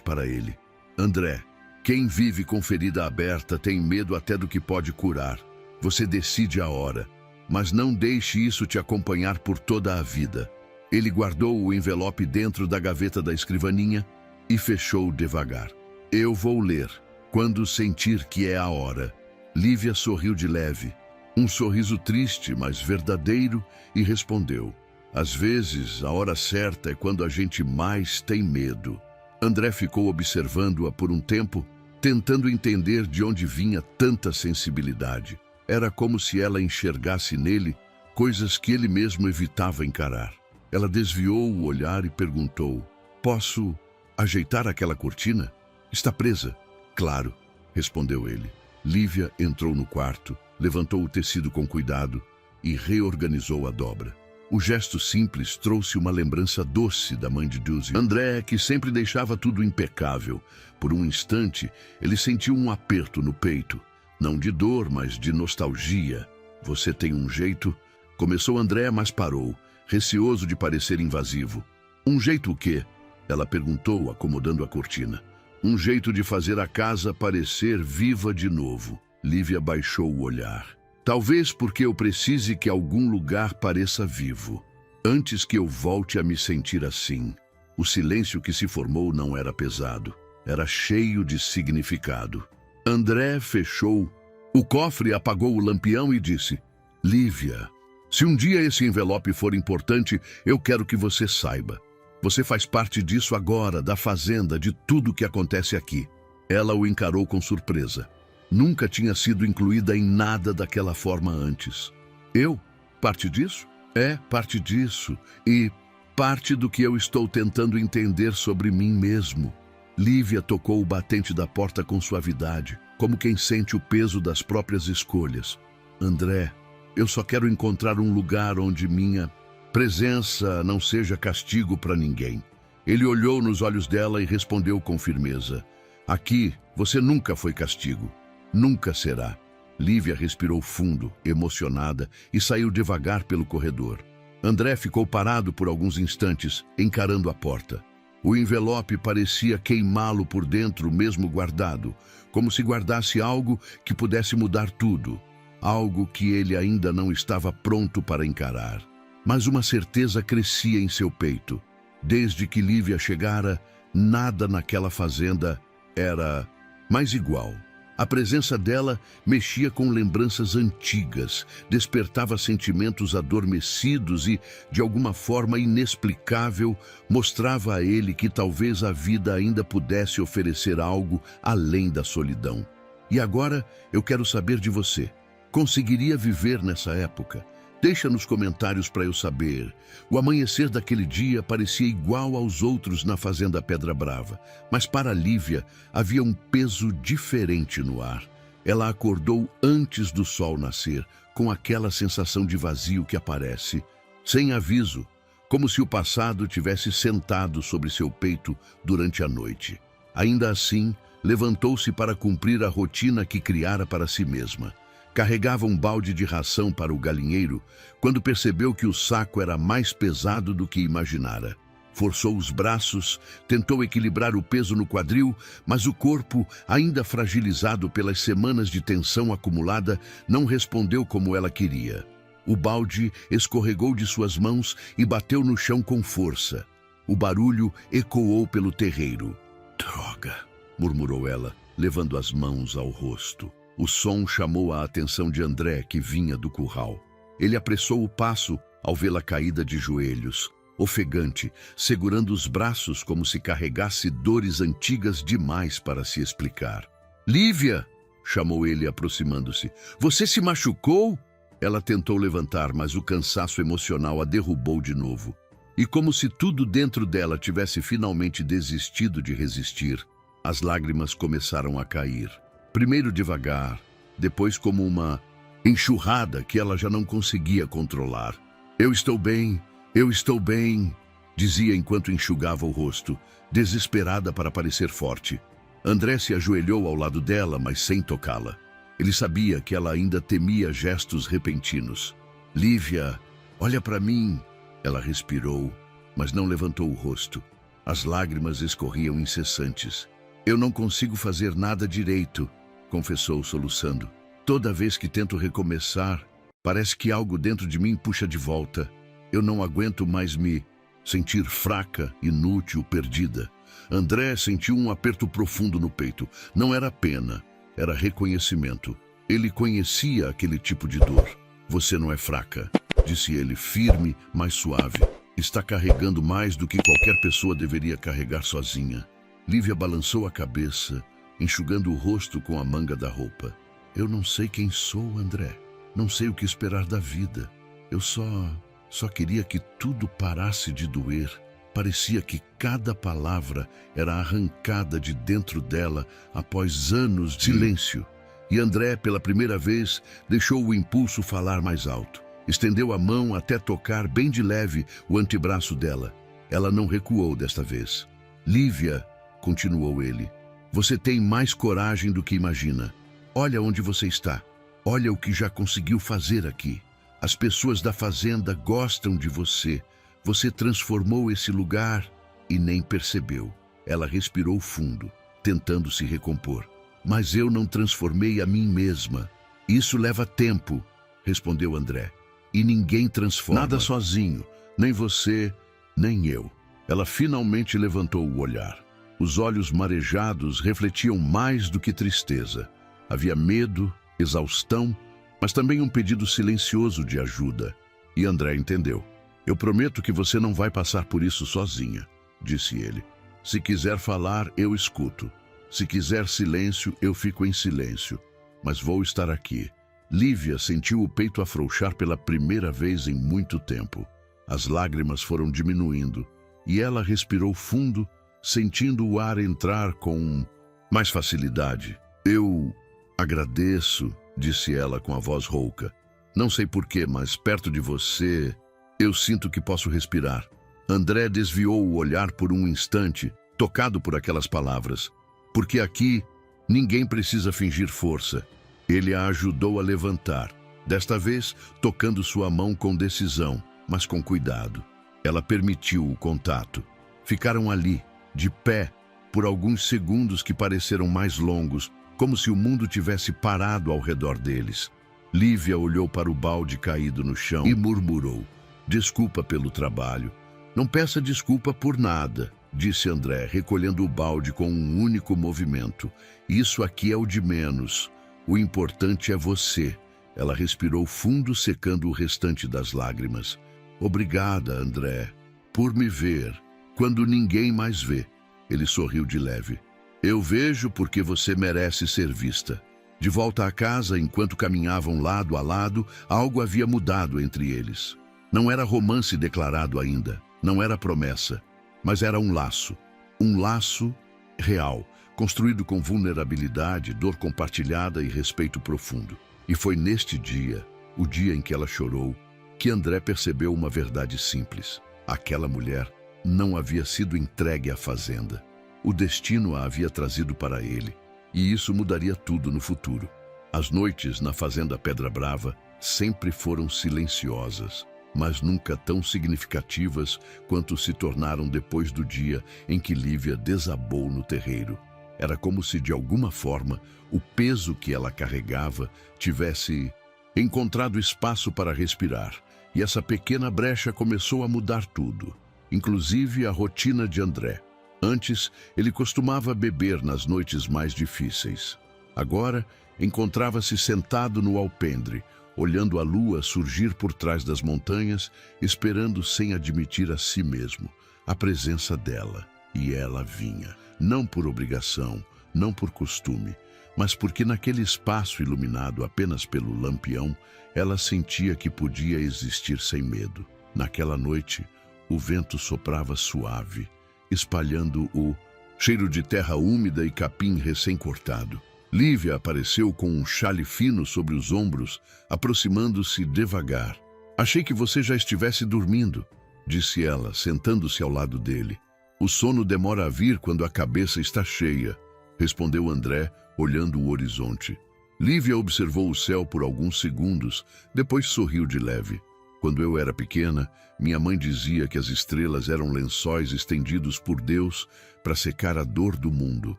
para ele. André, quem vive com ferida aberta tem medo até do que pode curar. Você decide a hora, mas não deixe isso te acompanhar por toda a vida. Ele guardou o envelope dentro da gaveta da escrivaninha e fechou devagar. Eu vou ler, quando sentir que é a hora. Lívia sorriu de leve, um sorriso triste, mas verdadeiro, e respondeu. Às vezes, a hora certa é quando a gente mais tem medo. André ficou observando-a por um tempo, tentando entender de onde vinha tanta sensibilidade. Era como se ela enxergasse nele coisas que ele mesmo evitava encarar. Ela desviou o olhar e perguntou, posso ajeitar aquela cortina? Está presa? Claro, respondeu ele. Lívia entrou no quarto, levantou o tecido com cuidado e reorganizou a dobra. O gesto simples trouxe uma lembrança doce da mãe de Dulcie. André, que sempre deixava tudo impecável. Por um instante, ele sentiu um aperto no peito. Não de dor, mas de nostalgia. Você tem um jeito? Começou André, mas parou, receoso de parecer invasivo. Um jeito o quê? Ela perguntou, acomodando a cortina. Um jeito de fazer a casa parecer viva de novo. Lívia baixou o olhar. Talvez porque eu precise que algum lugar pareça vivo, antes que eu volte a me sentir assim. O silêncio que se formou não era pesado, era cheio de significado. André fechou o cofre, apagou o lampião e disse, Lívia, se um dia esse envelope for importante, eu quero que você saiba. Você faz parte disso agora, da fazenda, de tudo que acontece aqui. Ela o encarou com surpresa. Nunca tinha sido incluída em nada daquela forma antes. Eu? Parte disso? É, parte disso. E parte do que eu estou tentando entender sobre mim mesmo. Lívia tocou o batente da porta com suavidade, como quem sente o peso das próprias escolhas. André, eu só quero encontrar um lugar onde minha presença não seja castigo para ninguém. Ele olhou nos olhos dela e respondeu com firmeza. Aqui, você nunca foi castigo. Nunca será. Lívia respirou fundo, emocionada, e saiu devagar pelo corredor. André ficou parado por alguns instantes, encarando a porta. O envelope parecia queimá-lo por dentro, mesmo guardado, como se guardasse algo que pudesse mudar tudo, algo que ele ainda não estava pronto para encarar. Mas uma certeza crescia em seu peito. Desde que Lívia chegara, nada naquela fazenda era mais igual. A presença dela mexia com lembranças antigas, despertava sentimentos adormecidos e, de alguma forma inexplicável, mostrava a ele que talvez a vida ainda pudesse oferecer algo além da solidão. E agora eu quero saber de você. Conseguiria viver nessa época? Deixa nos comentários para eu saber. O amanhecer daquele dia parecia igual aos outros na fazenda Pedra Brava, mas para Lívia havia um peso diferente no ar. Ela acordou antes do sol nascer, com aquela sensação de vazio que aparece, sem aviso, como se o passado tivesse sentado sobre seu peito durante a noite. Ainda assim, levantou-se para cumprir a rotina que criara para si mesma. Carregava um balde de ração para o galinheiro quando percebeu que o saco era mais pesado do que imaginara. Forçou os braços, tentou equilibrar o peso no quadril, mas o corpo, ainda fragilizado pelas semanas de tensão acumulada, não respondeu como ela queria. O balde escorregou de suas mãos e bateu no chão com força. O barulho ecoou pelo terreiro. Droga, murmurou ela, levando as mãos ao rosto. O som chamou a atenção de André, que vinha do curral. Ele apressou o passo ao vê-la caída de joelhos, ofegante, segurando os braços como se carregasse dores antigas demais para se explicar. "Lívia!" chamou ele, aproximando-se. "Você se machucou?" Ela tentou levantar, mas o cansaço emocional a derrubou de novo. E como se tudo dentro dela tivesse finalmente desistido de resistir, as lágrimas começaram a cair. Primeiro devagar, depois como uma enxurrada que ela já não conseguia controlar. Eu estou bem, dizia enquanto enxugava o rosto, desesperada para parecer forte. André se ajoelhou ao lado dela, mas sem tocá-la. Ele sabia que ela ainda temia gestos repentinos. "Lívia, olha para mim." Ela respirou, mas não levantou o rosto. As lágrimas escorriam incessantes. "Eu não consigo fazer nada direito", confessou, soluçando. "Toda vez que tento recomeçar, parece que algo dentro de mim puxa de volta. Eu não aguento mais me sentir fraca, inútil, perdida." André sentiu um aperto profundo no peito. Não era pena, era reconhecimento. Ele conhecia aquele tipo de dor. "Você não é fraca", disse ele, firme, mas suave. "Está carregando mais do que qualquer pessoa deveria carregar sozinha." Lívia balançou a cabeça, enxugando o rosto com a manga da roupa. "Eu não sei quem sou, André. Não sei o que esperar da vida. Eu só queria que tudo parasse de doer." Parecia que cada palavra era arrancada de dentro dela após anos de silêncio. E André, pela primeira vez, deixou o impulso falar mais alto. Estendeu a mão até tocar bem de leve o antebraço dela. Ela não recuou desta vez. "Lívia", continuou ele, "você tem mais coragem do que imagina. Olha onde você está. Olha o que já conseguiu fazer aqui. As pessoas da fazenda gostam de você. Você transformou esse lugar e nem percebeu." Ela respirou fundo, tentando se recompor. "Mas eu não transformei a mim mesma. Isso leva tempo", respondeu André. "E ninguém transforma. Nada sozinho, nem você, nem eu." Ela finalmente levantou o olhar. Os olhos marejados refletiam mais do que tristeza. Havia medo, exaustão, mas também um pedido silencioso de ajuda. E André entendeu. "Eu prometo que você não vai passar por isso sozinha", disse ele. "Se quiser falar, eu escuto. Se quiser silêncio, eu fico em silêncio. Mas vou estar aqui." Lívia sentiu o peito afrouxar pela primeira vez em muito tempo. As lágrimas foram diminuindo e ela respirou fundo, sentindo o ar entrar com mais facilidade. "Eu agradeço", disse ela com a voz rouca. "Não sei porquê, mas perto de você, eu sinto que posso respirar." André desviou o olhar por um instante, tocado por aquelas palavras. "Porque aqui, ninguém precisa fingir força." Ele a ajudou a levantar, desta vez tocando sua mão com decisão, mas com cuidado. Ela permitiu o contato. Ficaram ali, de pé, por alguns segundos que pareceram mais longos, como se o mundo tivesse parado ao redor deles. Lívia olhou para o balde caído no chão e murmurou: "Desculpa pelo trabalho." "Não peça desculpa por nada", disse André, recolhendo o balde com um único movimento. "Isso aqui é o de menos. O importante é você." Ela respirou fundo, secando o restante das lágrimas. "Obrigada, André, por me ver, quando ninguém mais vê." Ele sorriu de leve. "Eu vejo porque você merece ser vista." De volta à casa, enquanto caminhavam lado a lado, algo havia mudado entre eles. Não era romance declarado ainda, não era promessa, mas era um laço real, construído com vulnerabilidade, dor compartilhada e respeito profundo. E foi neste dia, o dia em que ela chorou, que André percebeu uma verdade simples. Aquela mulher não havia sido entregue à fazenda. O destino a havia trazido para ele, e isso mudaria tudo no futuro. As noites na fazenda Pedra Brava sempre foram silenciosas, mas nunca tão significativas quanto se tornaram depois do dia em que Lívia desabou no terreiro. Era como se, de alguma forma, o peso que ela carregava tivesse encontrado espaço para respirar, e essa pequena brecha começou a mudar tudo, inclusive a rotina de André. Antes, ele costumava beber nas noites mais difíceis. Agora, encontrava-se sentado no alpendre, olhando a lua surgir por trás das montanhas, esperando sem admitir a si mesmo a presença dela. E ela vinha, não por obrigação, não por costume, mas porque naquele espaço iluminado apenas pelo lampião, ela sentia que podia existir sem medo. Naquela noite, o vento soprava suave, espalhando o cheiro de terra úmida e capim recém-cortado. Lívia apareceu com um xale fino sobre os ombros, aproximando-se devagar. "Achei que você já estivesse dormindo", disse ela, sentando-se ao lado dele. "O sono demora a vir quando a cabeça está cheia", respondeu André, olhando o horizonte. Lívia observou o céu por alguns segundos, depois sorriu de leve. "Quando eu era pequena, minha mãe dizia que as estrelas eram lençóis estendidos por Deus para secar a dor do mundo."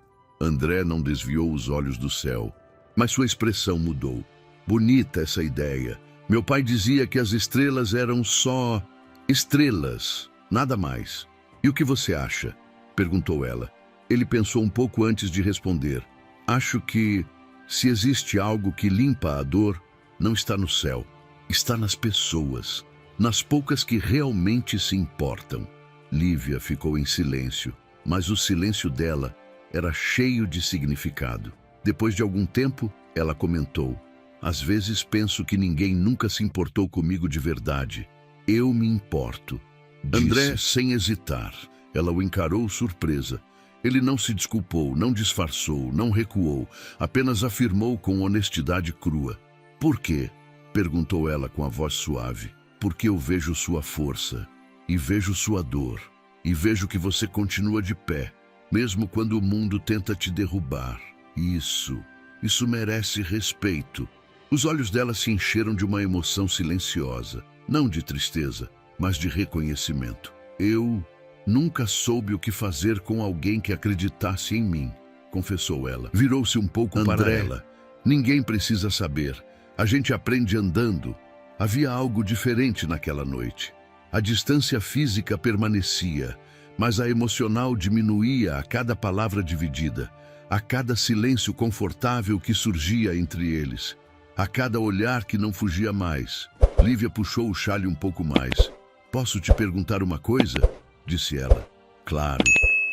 André não desviou os olhos do céu, mas sua expressão mudou. "Bonita essa ideia. Meu pai dizia que as estrelas eram só estrelas, nada mais. E o que você acha?" perguntou ela. Ele pensou um pouco antes de responder. "Acho que, se existe algo que limpa a dor, não está no céu. Está nas pessoas, nas poucas que realmente se importam." Lívia ficou em silêncio, mas o silêncio dela era cheio de significado. Depois de algum tempo, ela comentou: "Às vezes penso que ninguém nunca se importou comigo de verdade. Eu me importo." André, sem hesitar, ela o encarou surpresa. Ele não se desculpou, não disfarçou, não recuou, apenas afirmou com honestidade crua. "Por quê?" perguntou ela com a voz suave. "Porque eu vejo sua força, e vejo sua dor, e vejo que você continua de pé, mesmo quando o mundo tenta te derrubar. Isso merece respeito." Os olhos dela se encheram de uma emoção silenciosa, não de tristeza, mas de reconhecimento. "Eu nunca soube o que fazer com alguém que acreditasse em mim", confessou ela. Virou-se um pouco para ela. "Ninguém precisa saber. A gente aprende andando." Havia algo diferente naquela noite. A distância física permanecia, mas a emocional diminuía a cada palavra dividida, a cada silêncio confortável que surgia entre eles, a cada olhar que não fugia mais. Lívia puxou o xale um pouco mais. "Posso te perguntar uma coisa?" disse ela. "Claro.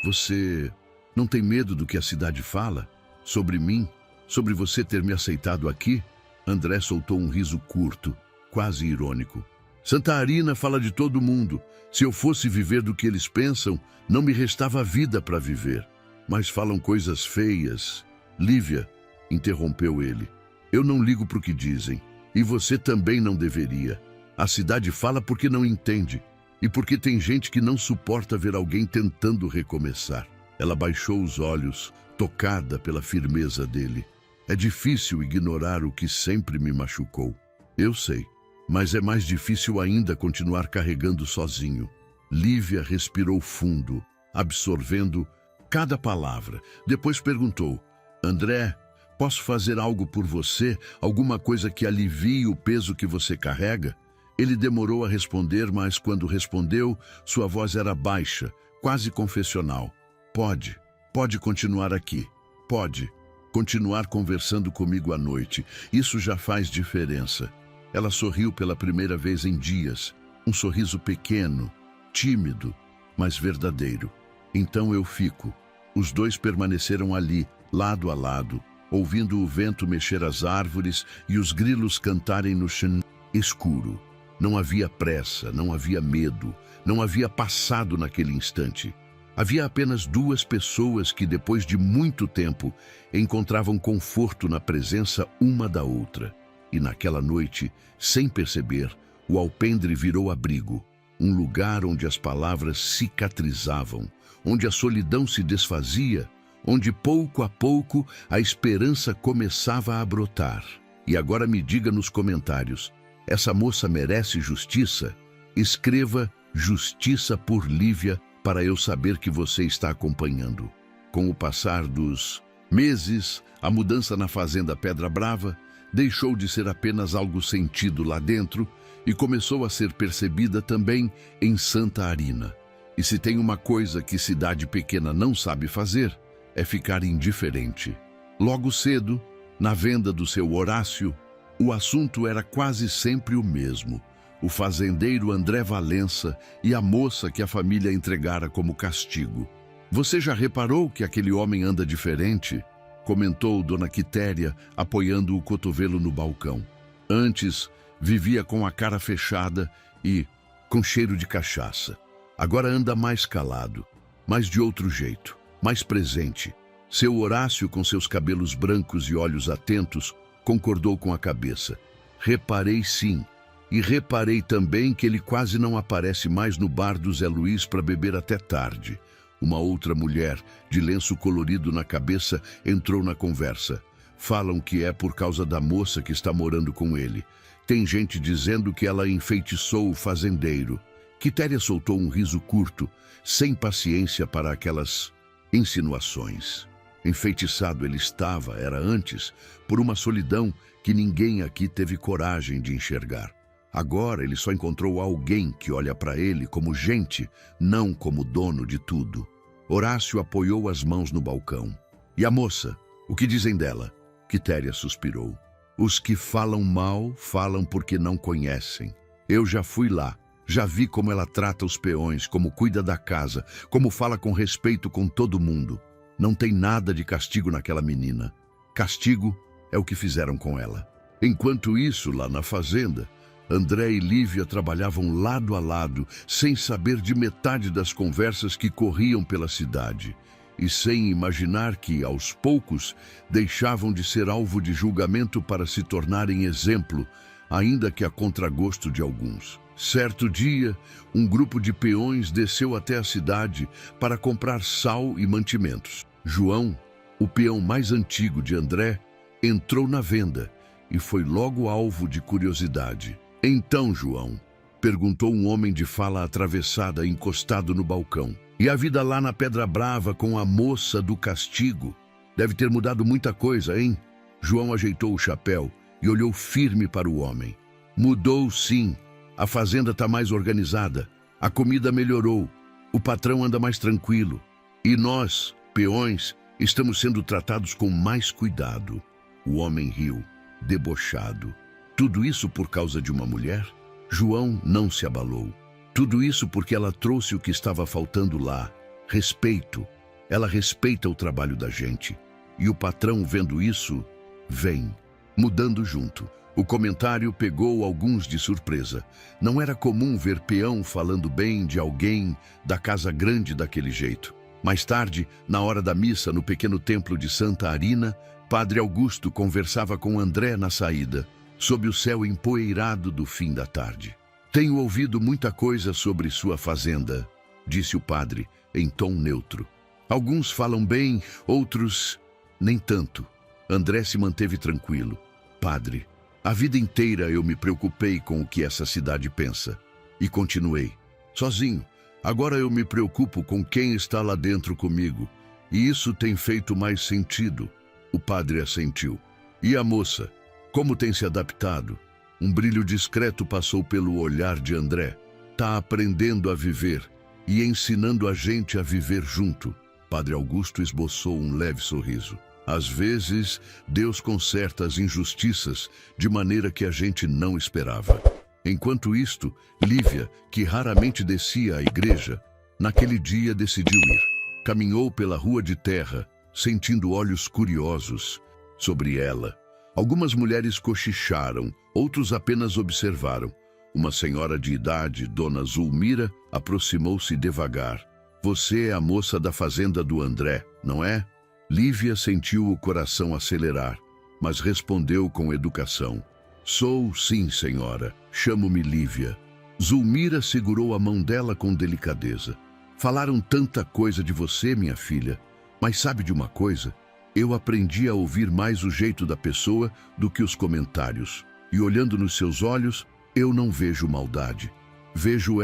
Você não tem medo do que a cidade fala? Sobre mim? Sobre você ter me aceitado aqui?" André soltou um riso curto, quase irônico. "Santa Arina fala de todo mundo. Se eu fosse viver do que eles pensam, não me restava vida para viver. Mas falam coisas feias." "Lívia", interrompeu ele, "eu não ligo para o que dizem. E você também não deveria. A cidade fala porque não entende. E porque tem gente que não suporta ver alguém tentando recomeçar." Ela baixou os olhos, tocada pela firmeza dele. "É difícil ignorar o que sempre me machucou. Eu sei. Mas é mais difícil ainda continuar carregando sozinho." Lívia respirou fundo, absorvendo cada palavra. Depois perguntou: "André, posso fazer algo por você? Alguma coisa que alivie o peso que você carrega?" Ele demorou a responder, mas quando respondeu, sua voz era baixa, quase confessional. Pode continuar aqui. Pode continuar conversando comigo à noite. Isso já faz diferença." Ela sorriu pela primeira vez em dias, um sorriso pequeno, tímido, mas verdadeiro. "Então eu fico." Os dois permaneceram ali, lado a lado, ouvindo o vento mexer as árvores e os grilos cantarem no chão escuro. Não havia pressa, não havia medo, não havia passado naquele instante. Havia apenas duas pessoas que, depois de muito tempo, encontravam conforto na presença uma da outra. E naquela noite, sem perceber, o alpendre virou abrigo, um lugar onde as palavras cicatrizavam, onde a solidão se desfazia, onde pouco a pouco a esperança começava a brotar. E agora me diga nos comentários, essa moça merece justiça? Escreva "Justiça por Lívia" para eu saber que você está acompanhando. Com o passar dos meses, a mudança na fazenda Pedra Brava deixou de ser apenas algo sentido lá dentro e começou a ser percebida também em Santa Arina. E se tem uma coisa que cidade pequena não sabe fazer, é ficar indiferente. Logo cedo, na venda do seu Horácio, O assunto era quase sempre o mesmo: o fazendeiro André Valença e a moça que a família entregara como castigo. "Você já reparou que aquele homem anda diferente?" comentou Dona Quitéria, apoiando o cotovelo no balcão. "Antes, vivia com a cara fechada e com cheiro de cachaça. Agora anda mais calado, mas de outro jeito, mais presente." Seu Horácio, com seus cabelos brancos e olhos atentos, concordou com a cabeça. "Reparei sim, e reparei também que ele quase não aparece mais no bar do Zé Luiz para beber até tarde." Uma outra mulher, de lenço colorido na cabeça, entrou na conversa. "Falam que é por causa da moça que está morando com ele. Tem gente dizendo que ela enfeitiçou o fazendeiro." Quitéria soltou um riso curto, sem paciência para aquelas insinuações. Enfeitiçado ele estava, era antes, por uma solidão que ninguém aqui teve coragem de enxergar. Agora ele só encontrou alguém que olha para ele como gente, não como dono de tudo. Horácio apoiou as mãos no balcão. "E a moça? O que dizem dela?" Quitéria suspirou. "Os que falam mal, falam porque não conhecem. Eu já fui lá. Já vi como ela trata os peões, como cuida da casa, como fala com respeito com todo mundo. Não tem nada de castigo naquela menina. Castigo é o que fizeram com ela." Enquanto isso, lá na fazenda, André e Lívia trabalhavam lado a lado, sem saber de metade das conversas que corriam pela cidade, e sem imaginar que, aos poucos, deixavam de ser alvo de julgamento para se tornarem exemplo, ainda que a contragosto de alguns. Certo dia, um grupo de peões desceu até a cidade para comprar sal e mantimentos. João, o peão mais antigo de André, entrou na venda e foi logo alvo de curiosidade. "Então, João?" perguntou um homem de fala atravessada encostado no balcão. "E a vida lá na Pedra Brava com a moça do castigo? Deve ter mudado muita coisa, hein?" João ajeitou o chapéu e olhou firme para o homem. "Mudou sim. A fazenda está mais organizada, a comida melhorou, o patrão anda mais tranquilo. E nós, peões, estamos sendo tratados com mais cuidado." O homem riu, debochado. Tudo isso por causa de uma mulher? João não se abalou. Tudo isso porque ela trouxe o que estava faltando lá: respeito. Ela respeita o trabalho da gente. E o patrão, vendo isso, vem, mudando junto. O comentário pegou alguns de surpresa. Não era comum ver peão falando bem de alguém da casa grande daquele jeito. Mais tarde, na hora da missa no pequeno templo de Santa Arina, Padre Augusto conversava com André na saída, sob o céu empoeirado do fim da tarde. "Tenho ouvido muita coisa sobre sua fazenda", disse o padre, em tom neutro. "Alguns falam bem, outros nem tanto." André se manteve tranquilo. "Padre, a vida inteira eu me preocupei com o que essa cidade pensa. E continuei. Sozinho. Agora eu me preocupo com quem está lá dentro comigo. E isso tem feito mais sentido." O padre assentiu. "E a moça? Como tem se adaptado?" Um brilho discreto passou pelo olhar de André. "Tá aprendendo a viver e ensinando a gente a viver junto." Padre Augusto esboçou um leve sorriso. "Às vezes, Deus conserta as injustiças de maneira que a gente não esperava." Enquanto isto, Lívia, que raramente descia à igreja, naquele dia decidiu ir. Caminhou pela rua de terra, sentindo olhos curiosos sobre ela. Algumas mulheres cochicharam, outros apenas observaram. Uma senhora de idade, Dona Zulmira, aproximou-se devagar. "Você é a moça da fazenda do André, não é?" Lívia sentiu o coração acelerar, mas respondeu com educação. "Sou, sim, senhora. Chamo-me Lívia." Zulmira segurou a mão dela com delicadeza. "Falaram tanta coisa de você, minha filha, mas sabe de uma coisa? Eu aprendi a ouvir mais o jeito da pessoa do que os comentários. E olhando nos seus olhos, eu não vejo maldade. Vejo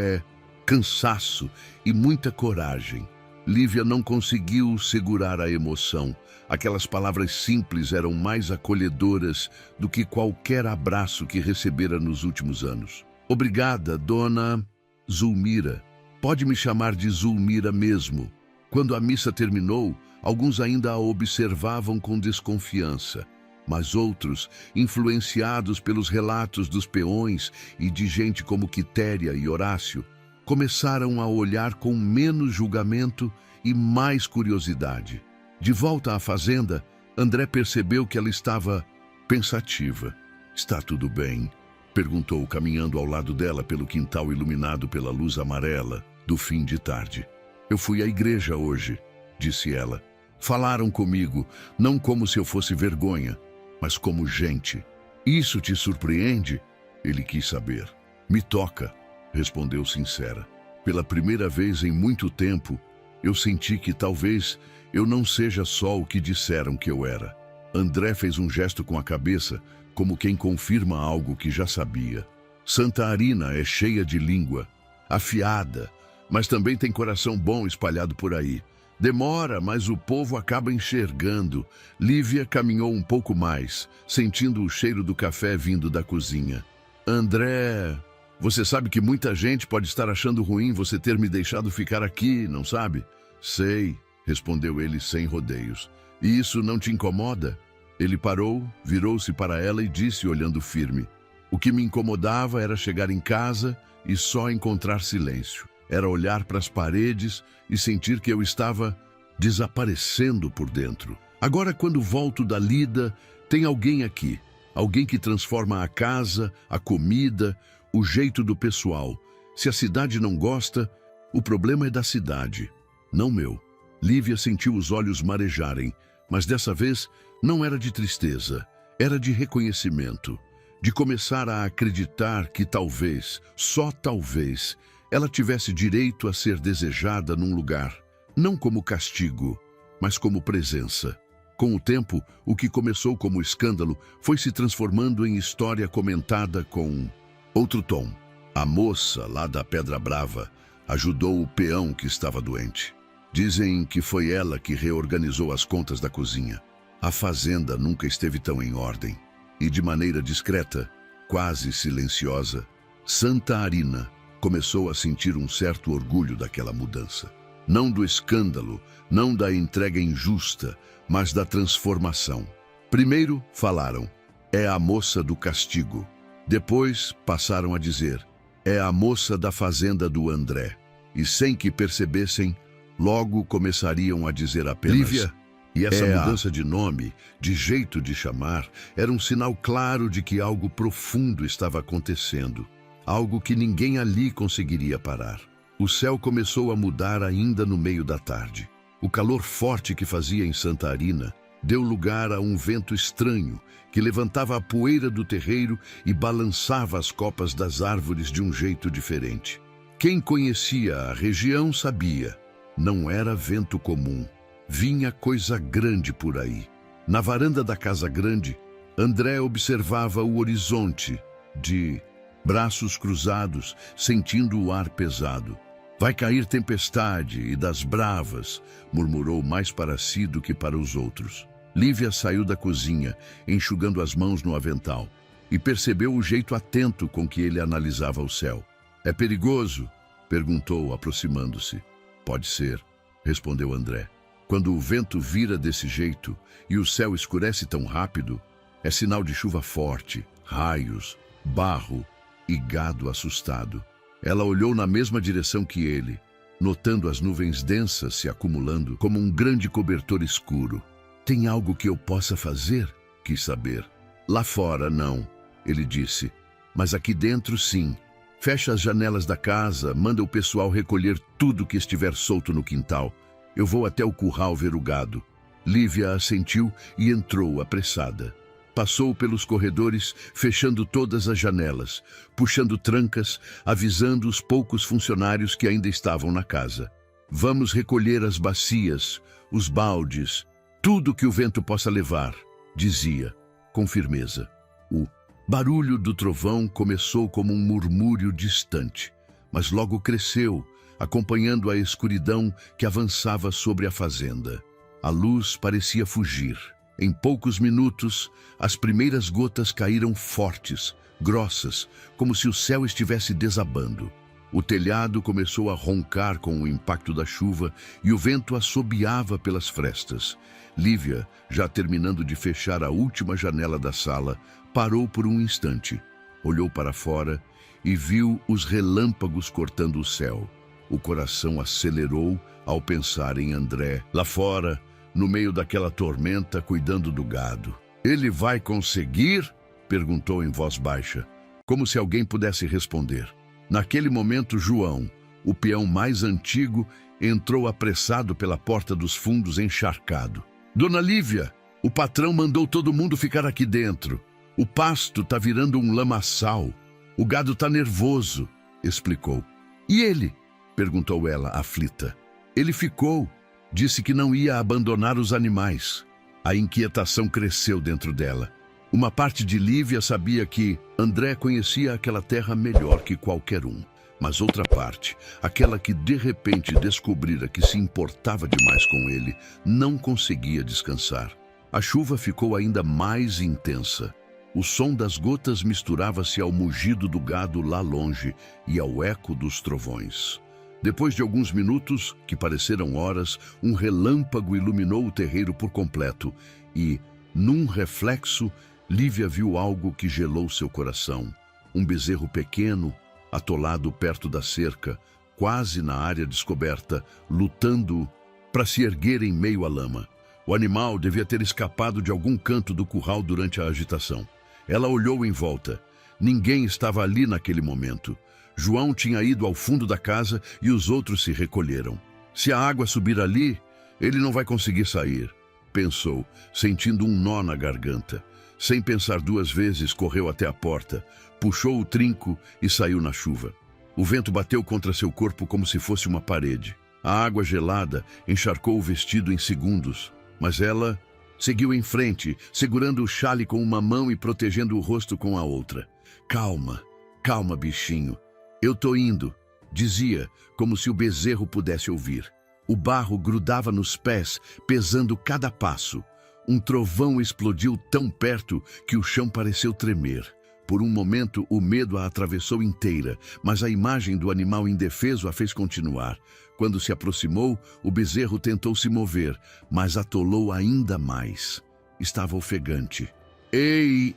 cansaço e muita coragem." Lívia não conseguiu segurar a emoção. Aquelas palavras simples eram mais acolhedoras do que qualquer abraço que recebera nos últimos anos. "Obrigada, Dona Zulmira. Pode me chamar de Zulmira mesmo." Quando a missa terminou, alguns ainda a observavam com desconfiança. Mas outros, influenciados pelos relatos dos peões e de gente como Quitéria e Horácio, começaram a olhar com menos julgamento e mais curiosidade. De volta à fazenda, André percebeu que ela estava pensativa. "Está tudo bem?" perguntou, caminhando ao lado dela pelo quintal iluminado pela luz amarela do fim de tarde. "Eu fui à igreja hoje", disse ela. "Falaram comigo, não como se eu fosse vergonha, mas como gente." "Isso te surpreende?" ele quis saber. "Me toca", respondeu sincera. "Pela primeira vez em muito tempo, eu senti que talvez eu não seja só o que disseram que eu era." André fez um gesto com a cabeça, como quem confirma algo que já sabia. "Santa Arina é cheia de língua, afiada, mas também tem coração bom espalhado por aí. Demora, mas o povo acaba enxergando." Lívia caminhou um pouco mais, sentindo o cheiro do café vindo da cozinha. "André, você sabe que muita gente pode estar achando ruim você ter me deixado ficar aqui, não sabe?" "Sei", respondeu ele sem rodeios. "E isso não te incomoda?" Ele parou, virou-se para ela e disse, olhando firme: "O que me incomodava era chegar em casa e só encontrar silêncio. Era olhar para as paredes e sentir que eu estava desaparecendo por dentro. Agora, quando volto da lida, tem alguém aqui. Alguém que transforma a casa, a comida, o jeito do pessoal. Se a cidade não gosta, o problema é da cidade, não meu." Lívia sentiu os olhos marejarem, mas dessa vez não era de tristeza, era de reconhecimento, de começar a acreditar que talvez, só talvez, ela tivesse direito a ser desejada num lugar, não como castigo, mas como presença. Com o tempo, o que começou como escândalo foi se transformando em história comentada com outro tom. A moça lá da Pedra Brava ajudou o peão que estava doente. Dizem que foi ela que reorganizou as contas da cozinha. A fazenda nunca esteve tão em ordem. E de maneira discreta, quase silenciosa, Santa Arina começou a sentir um certo orgulho daquela mudança. Não do escândalo, não da entrega injusta, mas da transformação. Primeiro falaram: "É a moça do castigo." Depois passaram a dizer: "É a moça da fazenda do André." E sem que percebessem, logo começariam a dizer apenas Lívia. E essa mudança de nome, de jeito de chamar, era um sinal claro de que algo profundo estava acontecendo. Algo que ninguém ali conseguiria parar. O céu começou a mudar ainda no meio da tarde. O calor forte que fazia em Santa Arina deu lugar a um vento estranho que levantava a poeira do terreiro e balançava as copas das árvores de um jeito diferente. Quem conhecia a região sabia, não era vento comum. Vinha coisa grande por aí. Na varanda da casa grande, André observava o horizonte, de braços cruzados, sentindo o ar pesado. "Vai cair tempestade e das bravas", murmurou mais para si do que para os outros. Lívia saiu da cozinha, enxugando as mãos no avental, e percebeu o jeito atento com que ele analisava o céu. "É perigoso?" perguntou, aproximando-se. "Pode ser", respondeu André. "Quando o vento vira desse jeito e o céu escurece tão rápido, é sinal de chuva forte, raios, barro e gado assustado." Ela olhou na mesma direção que ele, notando as nuvens densas se acumulando como um grande cobertor escuro. "Tem algo que eu possa fazer?" quis saber. "Lá fora, não", ele disse. "Mas aqui dentro, sim. Fecha as janelas da casa, manda o pessoal recolher tudo que estiver solto no quintal. Eu vou até o curral ver o gado." Lívia assentiu e entrou apressada. Passou pelos corredores, fechando todas as janelas, puxando trancas, avisando os poucos funcionários que ainda estavam na casa. "Vamos recolher as bacias, os baldes, tudo que o vento possa levar", dizia, com firmeza. O barulho do trovão começou como um murmúrio distante, mas logo cresceu, acompanhando a escuridão que avançava sobre a fazenda. A luz parecia fugir. Em poucos minutos, as primeiras gotas caíram fortes, grossas, como se o céu estivesse desabando. O telhado começou a roncar com o impacto da chuva e o vento assobiava pelas frestas. Lívia, já terminando de fechar a última janela da sala, parou por um instante, olhou para fora e viu os relâmpagos cortando o céu. O coração acelerou ao pensar em André, lá fora, no meio daquela tormenta, cuidando do gado. "Ele vai conseguir?" perguntou em voz baixa, como se alguém pudesse responder. Naquele momento, João, o peão mais antigo, entrou apressado pela porta dos fundos encharcado. "Dona Lívia, o patrão mandou todo mundo ficar aqui dentro. O pasto tá virando um lamaçal. O gado tá nervoso", explicou. "E ele?" perguntou ela, aflita. "Ele ficou. Disse que não ia abandonar os animais." A inquietação cresceu dentro dela. Uma parte de Lívia sabia que André conhecia aquela terra melhor que qualquer um. Mas outra parte, aquela que de repente descobrira que se importava demais com ele, não conseguia descansar. A chuva ficou ainda mais intensa. O som das gotas misturava-se ao mugido do gado lá longe e ao eco dos trovões. Depois de alguns minutos, que pareceram horas, um relâmpago iluminou o terreiro por completo e, num reflexo, Lívia viu algo que gelou seu coração. Um bezerro pequeno, atolado perto da cerca, quase na área descoberta, lutando para se erguer em meio à lama. O animal devia ter escapado de algum canto do curral durante a agitação. Ela olhou em volta. Ninguém estava ali naquele momento. João tinha ido ao fundo da casa e os outros se recolheram. "Se a água subir ali, ele não vai conseguir sair", pensou, sentindo um nó na garganta. Sem pensar duas vezes, correu até a porta, puxou o trinco e saiu na chuva. O vento bateu contra seu corpo como se fosse uma parede. A água gelada encharcou o vestido em segundos, mas ela seguiu em frente, segurando o xale com uma mão e protegendo o rosto com a outra. "Calma, calma, bichinho. Eu tô indo", dizia, como se o bezerro pudesse ouvir. O barro grudava nos pés, pesando cada passo. Um trovão explodiu tão perto que o chão pareceu tremer. Por um momento, o medo a atravessou inteira, mas a imagem do animal indefeso a fez continuar. Quando se aproximou, o bezerro tentou se mover, mas atolou ainda mais. Estava ofegante. Ei,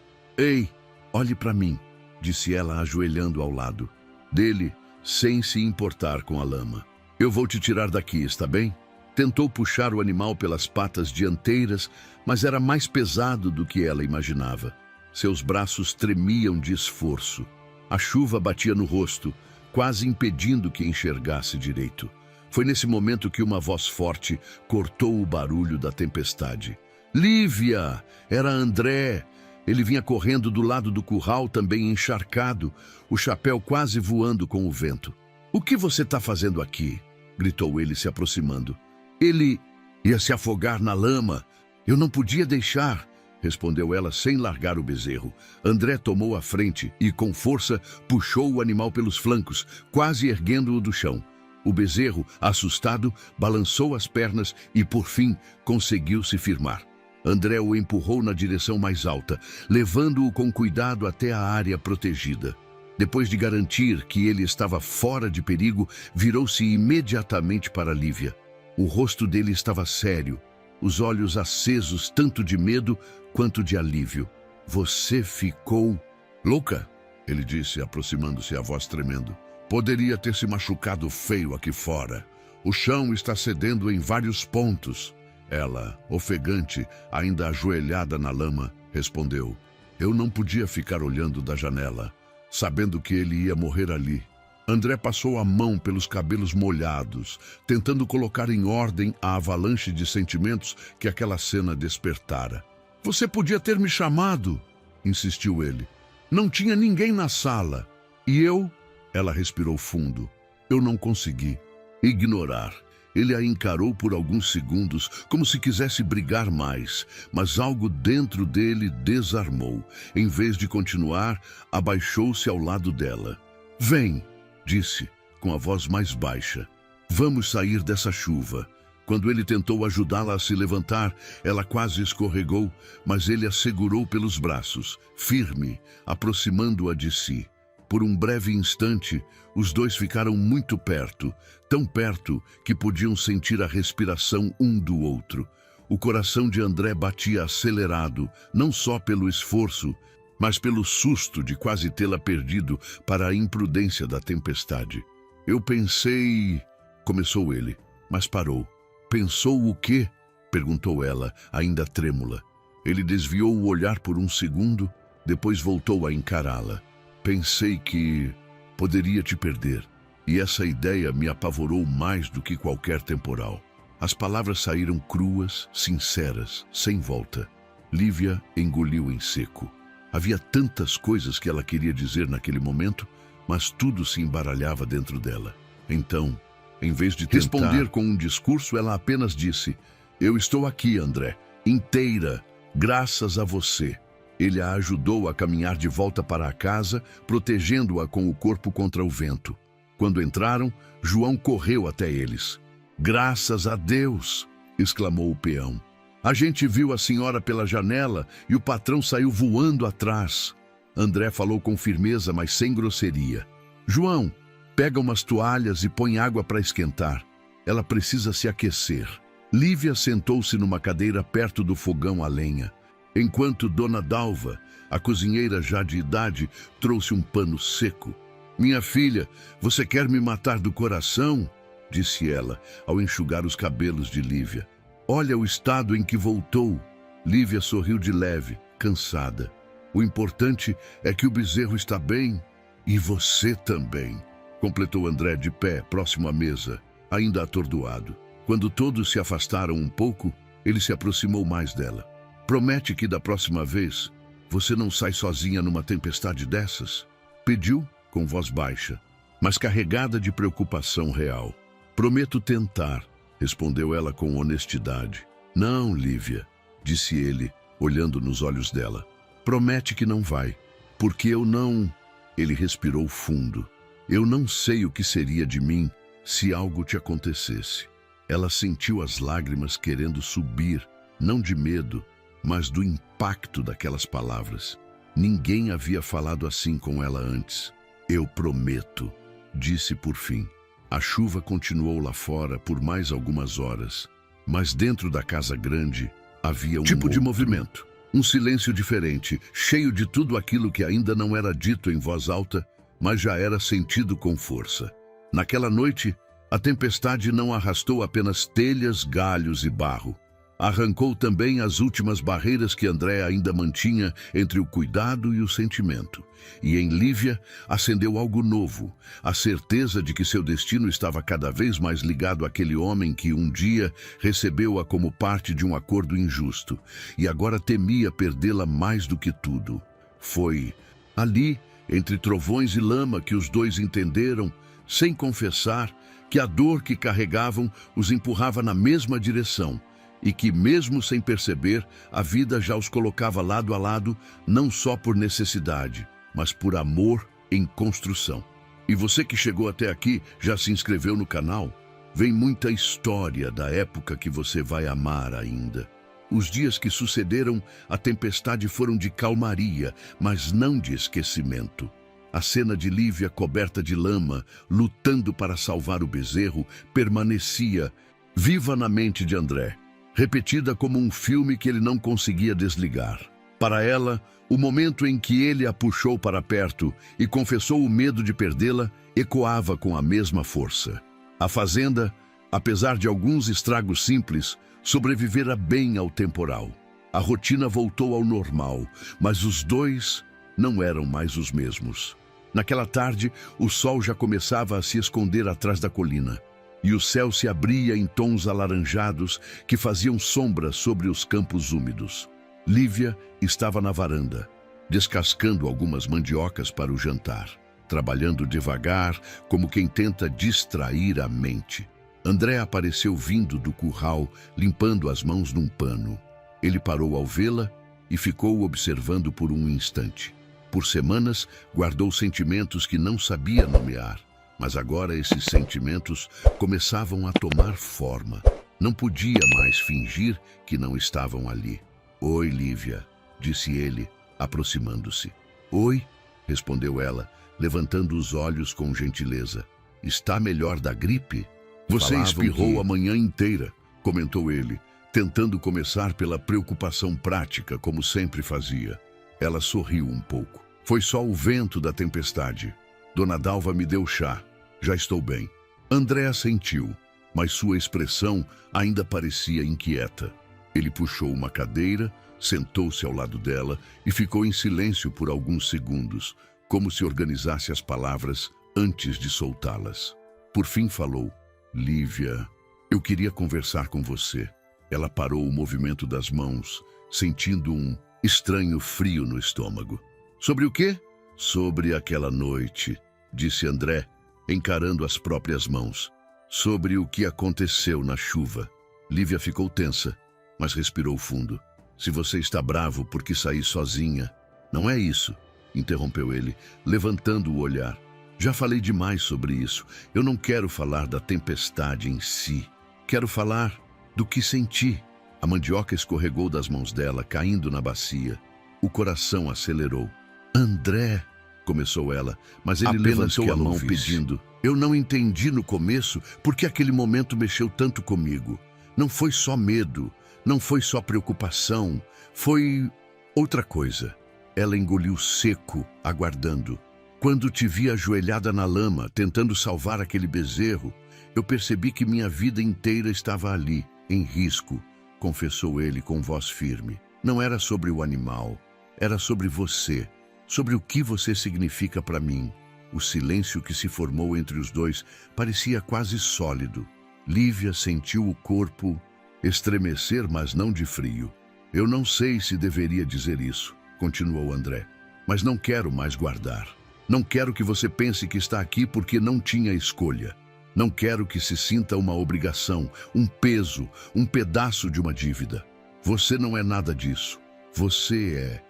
olhe para mim", disse ela, ajoelhando ao lado dele, sem se importar com a lama. "Eu vou te tirar daqui, está bem?" Tentou puxar o animal pelas patas dianteiras, mas era mais pesado do que ela imaginava. Seus braços tremiam de esforço. A chuva batia no rosto, quase impedindo que enxergasse direito. Foi nesse momento que uma voz forte cortou o barulho da tempestade. "Lívia!" Era André. Ele vinha correndo do lado do curral, também encharcado, o chapéu quase voando com o vento. "O que você está fazendo aqui?" gritou ele, se aproximando. "Ele ia se afogar na lama. Eu não podia deixar", respondeu ela sem largar o bezerro. André tomou a frente e, com força, puxou o animal pelos flancos, quase erguendo-o do chão. O bezerro, assustado, balançou as pernas e, por fim, conseguiu se firmar. André o empurrou na direção mais alta, levando-o com cuidado até a área protegida. Depois de garantir que ele estava fora de perigo, virou-se imediatamente para Lívia. O rosto dele estava sério, os olhos acesos tanto de medo quanto de alívio. "Você ficou louca?" ele disse, aproximando-se, a voz tremendo. "Poderia ter se machucado feio aqui fora. O chão está cedendo em vários pontos." Ela, ofegante, ainda ajoelhada na lama, respondeu. "Eu não podia ficar olhando da janela, sabendo que ele ia morrer ali." André passou a mão pelos cabelos molhados, tentando colocar em ordem a avalanche de sentimentos que aquela cena despertara. "Você podia ter me chamado", insistiu ele. "Não tinha ninguém na sala. E eu?" Ela respirou fundo. "Eu não consegui ignorar." Ele a encarou por alguns segundos, como se quisesse brigar mais, mas algo dentro dele desarmou. Em vez de continuar, abaixou-se ao lado dela. "Vem", disse, com a voz mais baixa. "Vamos sair dessa chuva." Quando ele tentou ajudá-la a se levantar, ela quase escorregou, mas ele a segurou pelos braços, firme, aproximando-a de si. Por um breve instante, os dois ficaram muito perto, tão perto que podiam sentir a respiração um do outro. O coração de André batia acelerado, não só pelo esforço, mas pelo susto de quase tê-la perdido para a imprudência da tempestade. Eu pensei... Começou ele, mas parou. Pensou o quê? Perguntou ela, ainda trêmula. Ele desviou o olhar por um segundo, depois voltou a encará-la. Pensei que poderia te perder, e essa ideia me apavorou mais do que qualquer temporal. As palavras saíram cruas, sinceras, sem volta. Lívia engoliu em seco. Havia tantas coisas que ela queria dizer naquele momento, mas tudo se embaralhava dentro dela. Então, em vez de responder com um discurso, ela apenas disse: eu estou aqui, André, inteira, graças a você. Ele a ajudou a caminhar de volta para a casa, protegendo-a com o corpo contra o vento. Quando entraram, João correu até eles. Graças a Deus! Exclamou o peão. A gente viu a senhora pela janela e o patrão saiu voando atrás. André falou com firmeza, mas sem grosseria. João, pega umas toalhas e põe água para esquentar. Ela precisa se aquecer. Lívia sentou-se numa cadeira perto do fogão a lenha, enquanto Dona Dalva, a cozinheira já de idade, trouxe um pano seco. Minha filha, você quer me matar do coração? Disse ela, ao enxugar os cabelos de Lívia. Olha o estado em que voltou. Lívia sorriu de leve, cansada. O importante é que o bezerro está bem e você também, completou André de pé, próximo à mesa, ainda atordoado. Quando todos se afastaram um pouco, ele se aproximou mais dela. Promete que da próxima vez você não sai sozinha numa tempestade dessas? Pediu com voz baixa, mas carregada de preocupação real. Prometo tentar, respondeu ela com honestidade. Não, Lívia, disse ele, olhando nos olhos dela. Promete que não vai, porque eu não... Ele respirou fundo. Eu não sei o que seria de mim se algo te acontecesse. Ela sentiu as lágrimas querendo subir, não de medo, mas do impacto daquelas palavras. Ninguém havia falado assim com ela antes. Eu prometo, disse por fim. A chuva continuou lá fora por mais algumas horas, mas dentro da casa grande havia um tipo de movimento. Um silêncio diferente, cheio de tudo aquilo que ainda não era dito em voz alta, mas já era sentido com força. Naquela noite, a tempestade não arrastou apenas telhas, galhos e barro. Arrancou também as últimas barreiras que André ainda mantinha entre o cuidado e o sentimento. E em Lívia acendeu algo novo, a certeza de que seu destino estava cada vez mais ligado àquele homem que um dia recebeu-a como parte de um acordo injusto, e agora temia perdê-la mais do que tudo. Foi ali, entre trovões e lama, que os dois entenderam, sem confessar, que a dor que carregavam os empurrava na mesma direção, e que, mesmo sem perceber, a vida já os colocava lado a lado, não só por necessidade, mas por amor em construção. E você que chegou até aqui já se inscreveu no canal? Vem muita história da época que você vai amar ainda. Os dias que sucederam à tempestade foram de calmaria, mas não de esquecimento. A cena de Lívia coberta de lama, lutando para salvar o bezerro, permanecia viva na mente de André, repetida como um filme que ele não conseguia desligar. Para ela, o momento em que ele a puxou para perto e confessou o medo de perdê-la ecoava com a mesma força. A fazenda, apesar de alguns estragos simples, sobrevivera bem ao temporal. A rotina voltou ao normal, mas os dois não eram mais os mesmos. Naquela tarde, o sol já começava a se esconder atrás da colina, e o céu se abria em tons alaranjados que faziam sombra sobre os campos úmidos. Lívia estava na varanda, descascando algumas mandiocas para o jantar, trabalhando devagar, como quem tenta distrair a mente. André apareceu vindo do curral, limpando as mãos num pano. Ele parou ao vê-la e ficou observando por um instante. Por semanas, guardou sentimentos que não sabia nomear, mas agora esses sentimentos começavam a tomar forma. Não podia mais fingir que não estavam ali. Oi, Lívia, disse ele, aproximando-se. Oi, respondeu ela, levantando os olhos com gentileza. Está melhor da gripe? Você espirrou a manhã inteira, comentou ele, tentando começar pela preocupação prática, como sempre fazia. Ela sorriu um pouco. Foi só o vento da tempestade. Dona Dalva me deu chá. Já estou bem. André assentiu, mas sua expressão ainda parecia inquieta. Ele puxou uma cadeira, sentou-se ao lado dela e ficou em silêncio por alguns segundos, como se organizasse as palavras antes de soltá-las. Por fim falou: Lívia, eu queria conversar com você. Ela parou o movimento das mãos, sentindo um estranho frio no estômago. Sobre o quê? Sobre aquela noite, disse André, encarando as próprias mãos. Sobre o que aconteceu na chuva. Lívia ficou tensa, mas respirou fundo. Se você está bravo porque saí sozinha... Não é isso, interrompeu ele, levantando o olhar. Já falei demais sobre isso. Eu não quero falar da tempestade em si. Quero falar do que senti. A mandioca escorregou das mãos dela, caindo na bacia. O coração acelerou. André, começou ela, mas ele levantou a mão pedindo. Eu não entendi no começo por que aquele momento mexeu tanto comigo. Não foi só medo, não foi só preocupação, foi outra coisa. Ela engoliu seco, aguardando. Quando te vi ajoelhada na lama, tentando salvar aquele bezerro, eu percebi que minha vida inteira estava ali, em risco, confessou ele com voz firme. Não era sobre o animal, era sobre você, sobre o que você significa para mim. O silêncio que se formou entre os dois parecia quase sólido. Lívia sentiu o corpo estremecer, mas não de frio. Eu não sei se deveria dizer isso, continuou André, mas não quero mais guardar. Não quero que você pense que está aqui porque não tinha escolha. Não quero que se sinta uma obrigação, um peso, um pedaço de uma dívida. Você não é nada disso. Você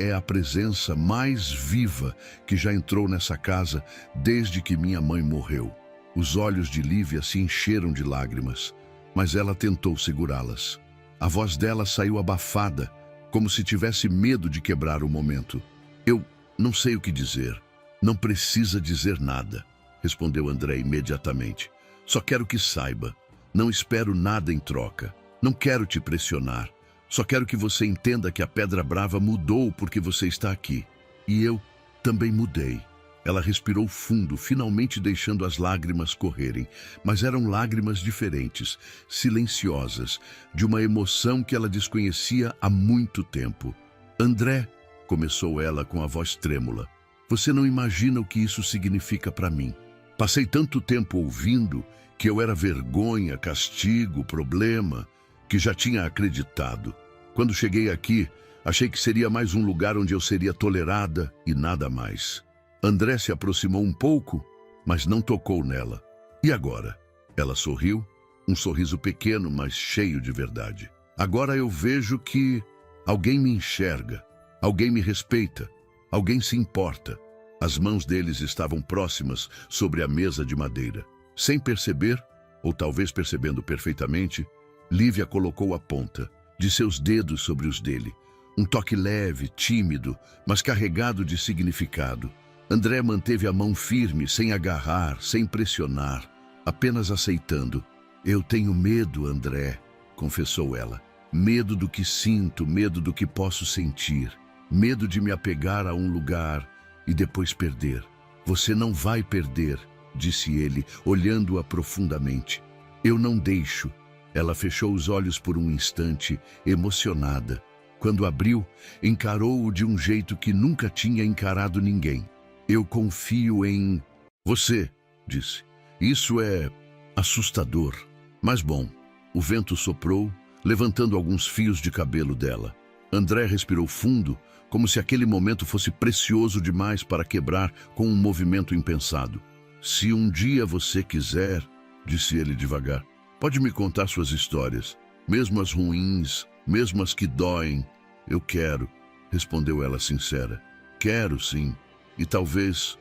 é a presença mais viva que já entrou nessa casa desde que minha mãe morreu. Os olhos de Lívia se encheram de lágrimas, mas ela tentou segurá-las. A voz dela saiu abafada, como se tivesse medo de quebrar o momento. Eu não sei o que dizer. Não precisa dizer nada, respondeu André imediatamente. Só quero que saiba. Não espero nada em troca. Não quero te pressionar. Só quero que você entenda que a Pedra Brava mudou porque você está aqui. E eu também mudei. Ela respirou fundo, finalmente deixando as lágrimas correrem. Mas eram lágrimas diferentes, silenciosas, de uma emoção que ela desconhecia há muito tempo. André, começou ela com a voz trêmula, você não imagina o que isso significa para mim. Passei tanto tempo ouvindo que eu era vergonha, castigo, problema, que já tinha acreditado. Quando cheguei aqui, achei que seria mais um lugar onde eu seria tolerada e nada mais. André se aproximou um pouco, mas não tocou nela. E agora? Ela sorriu, um sorriso pequeno, mas cheio de verdade. Agora eu vejo que alguém me enxerga, alguém me respeita, alguém se importa. As mãos deles estavam próximas sobre a mesa de madeira. Sem perceber, ou talvez percebendo perfeitamente, Lívia colocou a ponta de seus dedos sobre os dele. Um toque leve, tímido, mas carregado de significado. André manteve a mão firme, sem agarrar, sem pressionar, apenas aceitando. Eu tenho medo, André, confessou ela. Medo do que sinto, medo do que posso sentir. Medo de me apegar a um lugar e depois perder. Você não vai perder, disse ele, olhando-a profundamente. Eu não deixo. Ela fechou os olhos por um instante, emocionada. Quando abriu, encarou-o de um jeito que nunca tinha encarado ninguém. Eu confio em você, disse. Isso é assustador. Mas bom, o vento soprou, levantando alguns fios de cabelo dela. André respirou fundo, como se aquele momento fosse precioso demais para quebrar com um movimento impensado. Se um dia você quiser, disse ele devagar, pode me contar suas histórias, mesmo as ruins, mesmo as que doem. Eu quero, respondeu ela sincera. Quero, sim. E talvez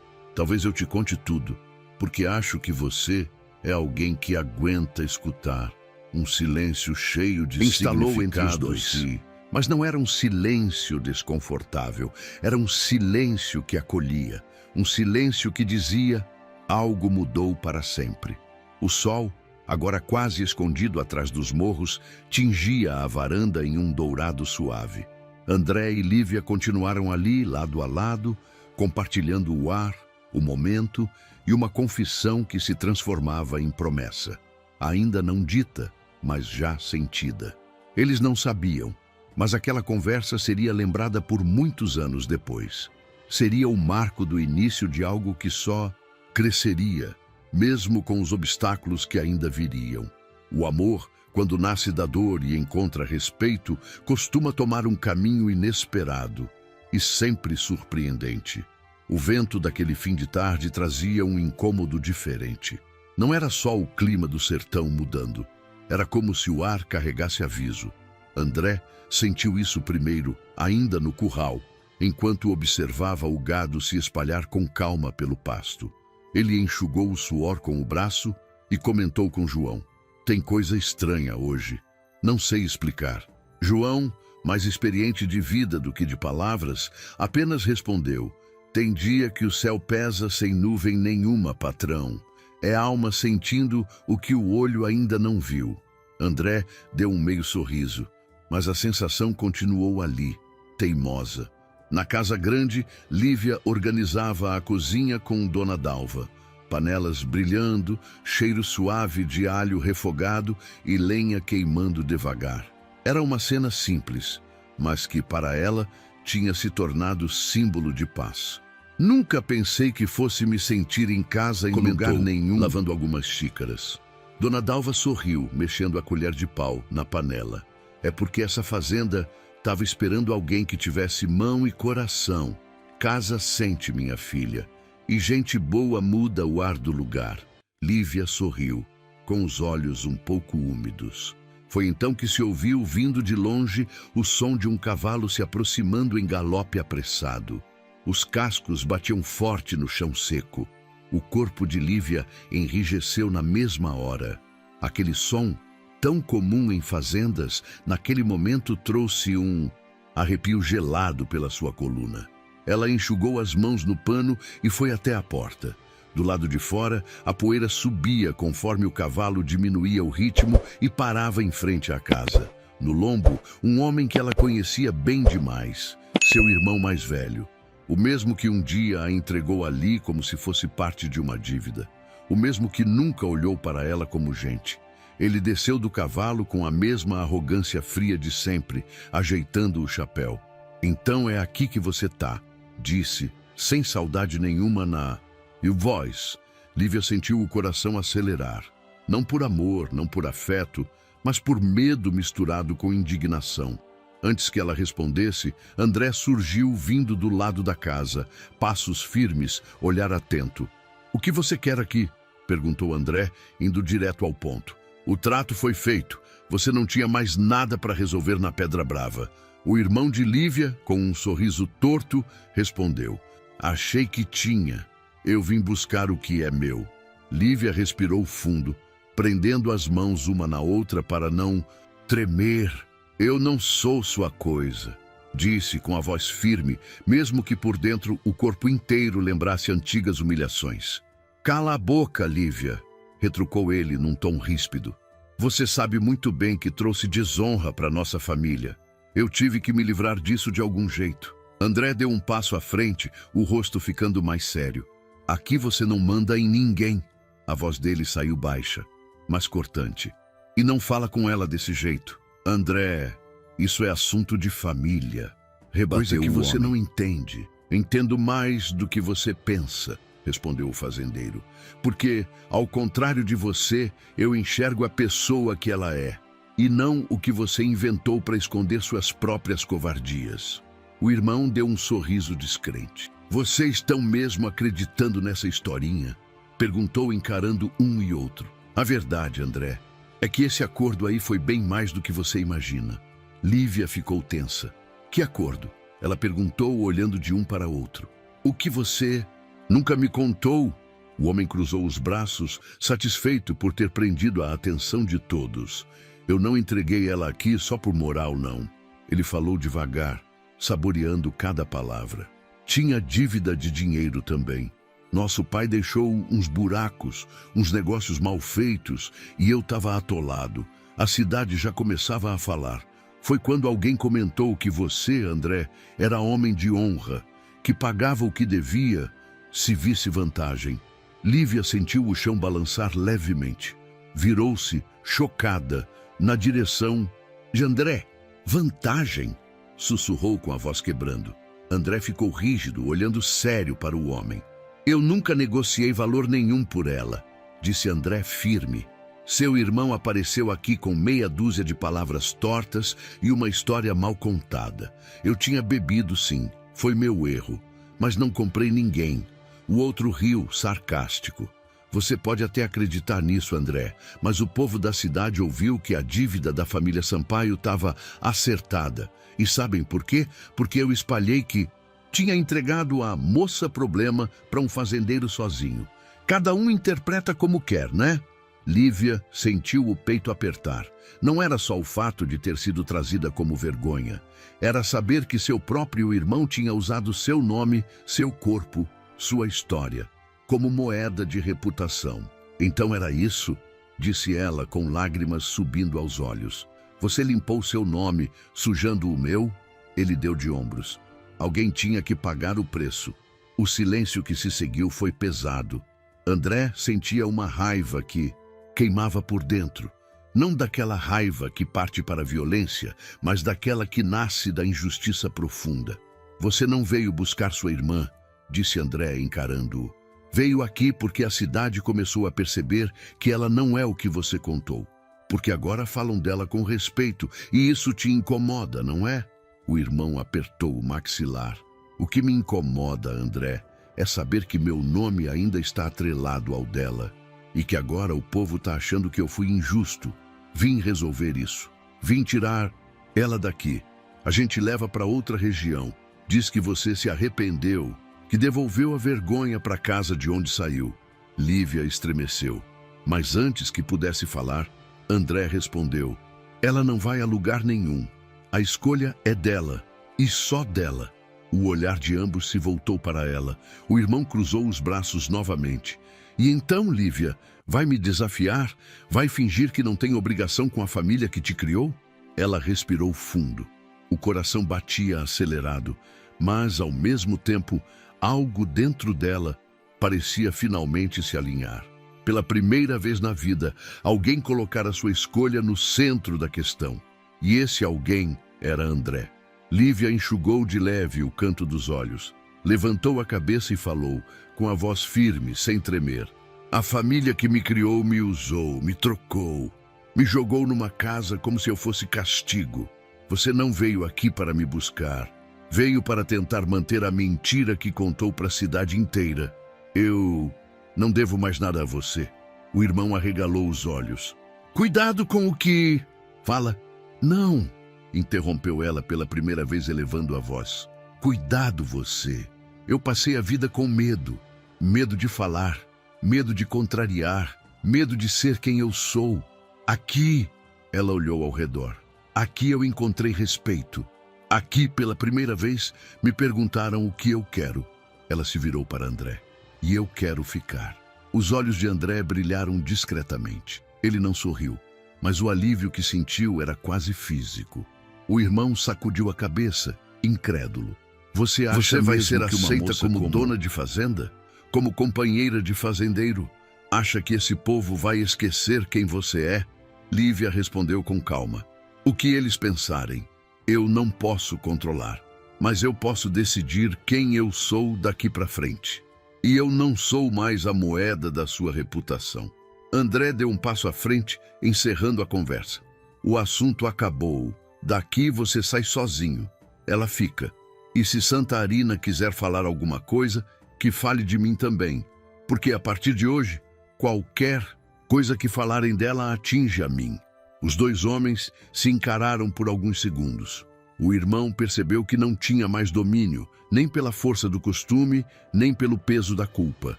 eu te conte tudo, porque acho que você é alguém que aguenta escutar. Um silêncio cheio de instalou entre os dois. Mas não era um silêncio desconfortável, era um silêncio que acolhia, um silêncio que dizia, algo mudou para sempre. O sol, agora quase escondido atrás dos morros, tingia a varanda em um dourado suave. André e Lívia continuaram ali, lado a lado, compartilhando o ar, o momento e uma confissão que se transformava em promessa, ainda não dita, mas já sentida. Eles não sabiam, mas aquela conversa seria lembrada por muitos anos depois. Seria o marco do início de algo que só cresceria, mesmo com os obstáculos que ainda viriam. O amor, quando nasce da dor e encontra respeito, costuma tomar um caminho inesperado e sempre surpreendente. O vento daquele fim de tarde trazia um incômodo diferente. Não era só o clima do sertão mudando. Era como se o ar carregasse aviso. André sentiu isso primeiro, ainda no curral, enquanto observava o gado se espalhar com calma pelo pasto. Ele enxugou o suor com o braço e comentou com João: "Tem coisa estranha hoje. Não sei explicar." João, mais experiente de vida do que de palavras, apenas respondeu: "Tem dia que o céu pesa sem nuvem nenhuma, patrão. É a alma sentindo o que o olho ainda não viu." André deu um meio sorriso, mas a sensação continuou ali, teimosa. Na casa grande, Lívia organizava a cozinha com Dona Dalva. Panelas brilhando, cheiro suave de alho refogado e lenha queimando devagar. Era uma cena simples, mas que para ela tinha se tornado símbolo de paz. "Nunca pensei que fosse me sentir em casa em lugar nenhum", lavando algumas xícaras. Dona Dalva sorriu, mexendo a colher de pau na panela. "É porque essa fazenda estava esperando alguém que tivesse mão e coração. Casa sente, minha filha, e gente boa muda o ar do lugar." Lívia sorriu, com os olhos um pouco úmidos. Foi então que se ouviu, vindo de longe, o som de um cavalo se aproximando em galope apressado. Os cascos batiam forte no chão seco. O corpo de Lívia enrijeceu na mesma hora. Aquele som, tão comum em fazendas, naquele momento trouxe um arrepio gelado pela sua coluna. Ela enxugou as mãos no pano e foi até a porta. Do lado de fora, a poeira subia conforme o cavalo diminuía o ritmo e parava em frente à casa. No lombo, um homem que ela conhecia bem demais, seu irmão mais velho. O mesmo que um dia a entregou ali como se fosse parte de uma dívida. O mesmo que nunca olhou para ela como gente. Ele desceu do cavalo com a mesma arrogância fria de sempre, ajeitando o chapéu. "Então é aqui que você tá", disse, sem saudade nenhuma na... E voz. Lívia sentiu o coração acelerar. Não por amor, não por afeto, mas por medo misturado com indignação. Antes que ela respondesse, André surgiu vindo do lado da casa, passos firmes, olhar atento. "O que você quer aqui?" perguntou André, indo direto ao ponto. "O trato foi feito. Você não tinha mais nada para resolver na Pedra Brava." O irmão de Lívia, com um sorriso torto, respondeu: "Achei que tinha. Eu vim buscar o que é meu." Lívia respirou fundo, prendendo as mãos uma na outra para não tremer. "Eu não sou sua coisa", disse com a voz firme, mesmo que por dentro o corpo inteiro lembrasse antigas humilhações. "Cala a boca, Lívia", retrucou ele num tom ríspido. "Você sabe muito bem que trouxe desonra para nossa família. Eu tive que me livrar disso de algum jeito." André deu um passo à frente, o rosto ficando mais sério. "Aqui você não manda em ninguém." A voz dele saiu baixa, mas cortante. "E não fala com ela desse jeito. André, isso é assunto de família." Rebateu "Coisa que você não entende. Entendo mais do que você pensa", respondeu o fazendeiro. "Porque, ao contrário de você, eu enxergo a pessoa que ela é, e não o que você inventou para esconder suas próprias covardias." O irmão deu um sorriso descrente. "Vocês estão mesmo acreditando nessa historinha?" perguntou, encarando um e outro. "A verdade, André, é que esse acordo aí foi bem mais do que você imagina." Lívia ficou tensa. "Que acordo?" ela perguntou, olhando de um para outro. "O que você nunca me contou?" O homem cruzou os braços, satisfeito por ter prendido a atenção de todos. "Eu não entreguei ela aqui só por moral, não." Ele falou devagar, saboreando cada palavra. "Tinha dívida de dinheiro também. Nosso pai deixou uns buracos, uns negócios mal feitos, e eu estava atolado. A cidade já começava a falar. Foi quando alguém comentou que você, André, era homem de honra, que pagava o que devia, se visse vantagem. Lívia sentiu o chão balançar levemente. Virou-se, chocada, na direção de André. Vantagem? Sussurrou com a voz quebrando. André ficou rígido, olhando sério para o homem. Eu nunca negociei valor nenhum por ela, disse André firme. Seu irmão apareceu aqui com meia dúzia de palavras tortas e uma história mal contada. Eu tinha bebido, sim, foi meu erro, mas não comprei ninguém. O outro riu, sarcástico. Você pode até acreditar nisso, André, mas o povo da cidade ouviu que a dívida da família Sampaio estava acertada. E sabem por quê? Porque eu espalhei que tinha entregado a moça problema para um fazendeiro sozinho. Cada um interpreta como quer, né? Lívia sentiu o peito apertar. Não era só o fato de ter sido trazida como vergonha. Era saber que seu próprio irmão tinha usado seu nome, seu corpo, sua história, como moeda de reputação. Então era isso? Disse ela com lágrimas subindo aos olhos. Você limpou seu nome, sujando o meu? Ele deu de ombros. Alguém tinha que pagar o preço. O silêncio que se seguiu foi pesado. André sentia uma raiva que queimava por dentro. Não daquela raiva que parte para a violência, mas daquela que nasce da injustiça profunda. Você não veio buscar sua irmã, disse André encarando-o. Veio aqui porque a cidade começou a perceber que ela não é o que você contou. Porque agora falam dela com respeito e isso te incomoda, não é? O irmão apertou o maxilar. O que me incomoda, André, é saber que meu nome ainda está atrelado ao dela e que agora o povo está achando que eu fui injusto. Vim resolver isso. Vim tirar ela daqui. A gente leva para outra região. Diz que você se arrependeu, que devolveu a vergonha para a casa de onde saiu. Lívia estremeceu. Mas antes que pudesse falar, André respondeu. Ela não vai a lugar nenhum. A escolha é dela, e só dela. O olhar de ambos se voltou para ela. O irmão cruzou os braços novamente. E então, Lívia, vai me desafiar? Vai fingir que não tem obrigação com a família que te criou? Ela respirou fundo. O coração batia acelerado, mas, ao mesmo tempo, algo dentro dela parecia finalmente se alinhar. Pela primeira vez na vida, alguém colocara sua escolha no centro da questão. E esse alguém era André. Lívia enxugou de leve o canto dos olhos, levantou a cabeça e falou, com a voz firme, sem tremer. A família que me criou me usou, me trocou, me jogou numa casa como se eu fosse castigo. Você não veio aqui para me buscar. Veio para tentar manter a mentira que contou para a cidade inteira. Eu não devo mais nada a você. O irmão arregalou os olhos. Cuidado com o que... Fala. Não, interrompeu ela pela primeira vez elevando a voz. Cuidado você. Eu passei a vida com medo. Medo de falar, medo de contrariar, medo de ser quem eu sou. Aqui, ela olhou ao redor. Aqui eu encontrei respeito. Aqui, pela primeira vez, me perguntaram o que eu quero. Ela se virou para André. E eu quero ficar. Os olhos de André brilharam discretamente. Ele não sorriu, mas o alívio que sentiu era quase físico. O irmão sacudiu a cabeça, incrédulo. Você vai ser aceita como dona de fazenda? Como companheira de fazendeiro? Acha que esse povo vai esquecer quem você é? Lívia respondeu com calma. O que eles pensarem, eu não posso controlar, mas eu posso decidir quem eu sou daqui para frente. E eu não sou mais a moeda da sua reputação. André deu um passo à frente, encerrando a conversa. O assunto acabou. Daqui você sai sozinho. Ela fica. E se Santa Arina quiser falar alguma coisa, que fale de mim também. Porque a partir de hoje, qualquer coisa que falarem dela atinge a mim. Os dois homens se encararam por alguns segundos. O irmão percebeu que não tinha mais domínio, nem pela força do costume, nem pelo peso da culpa.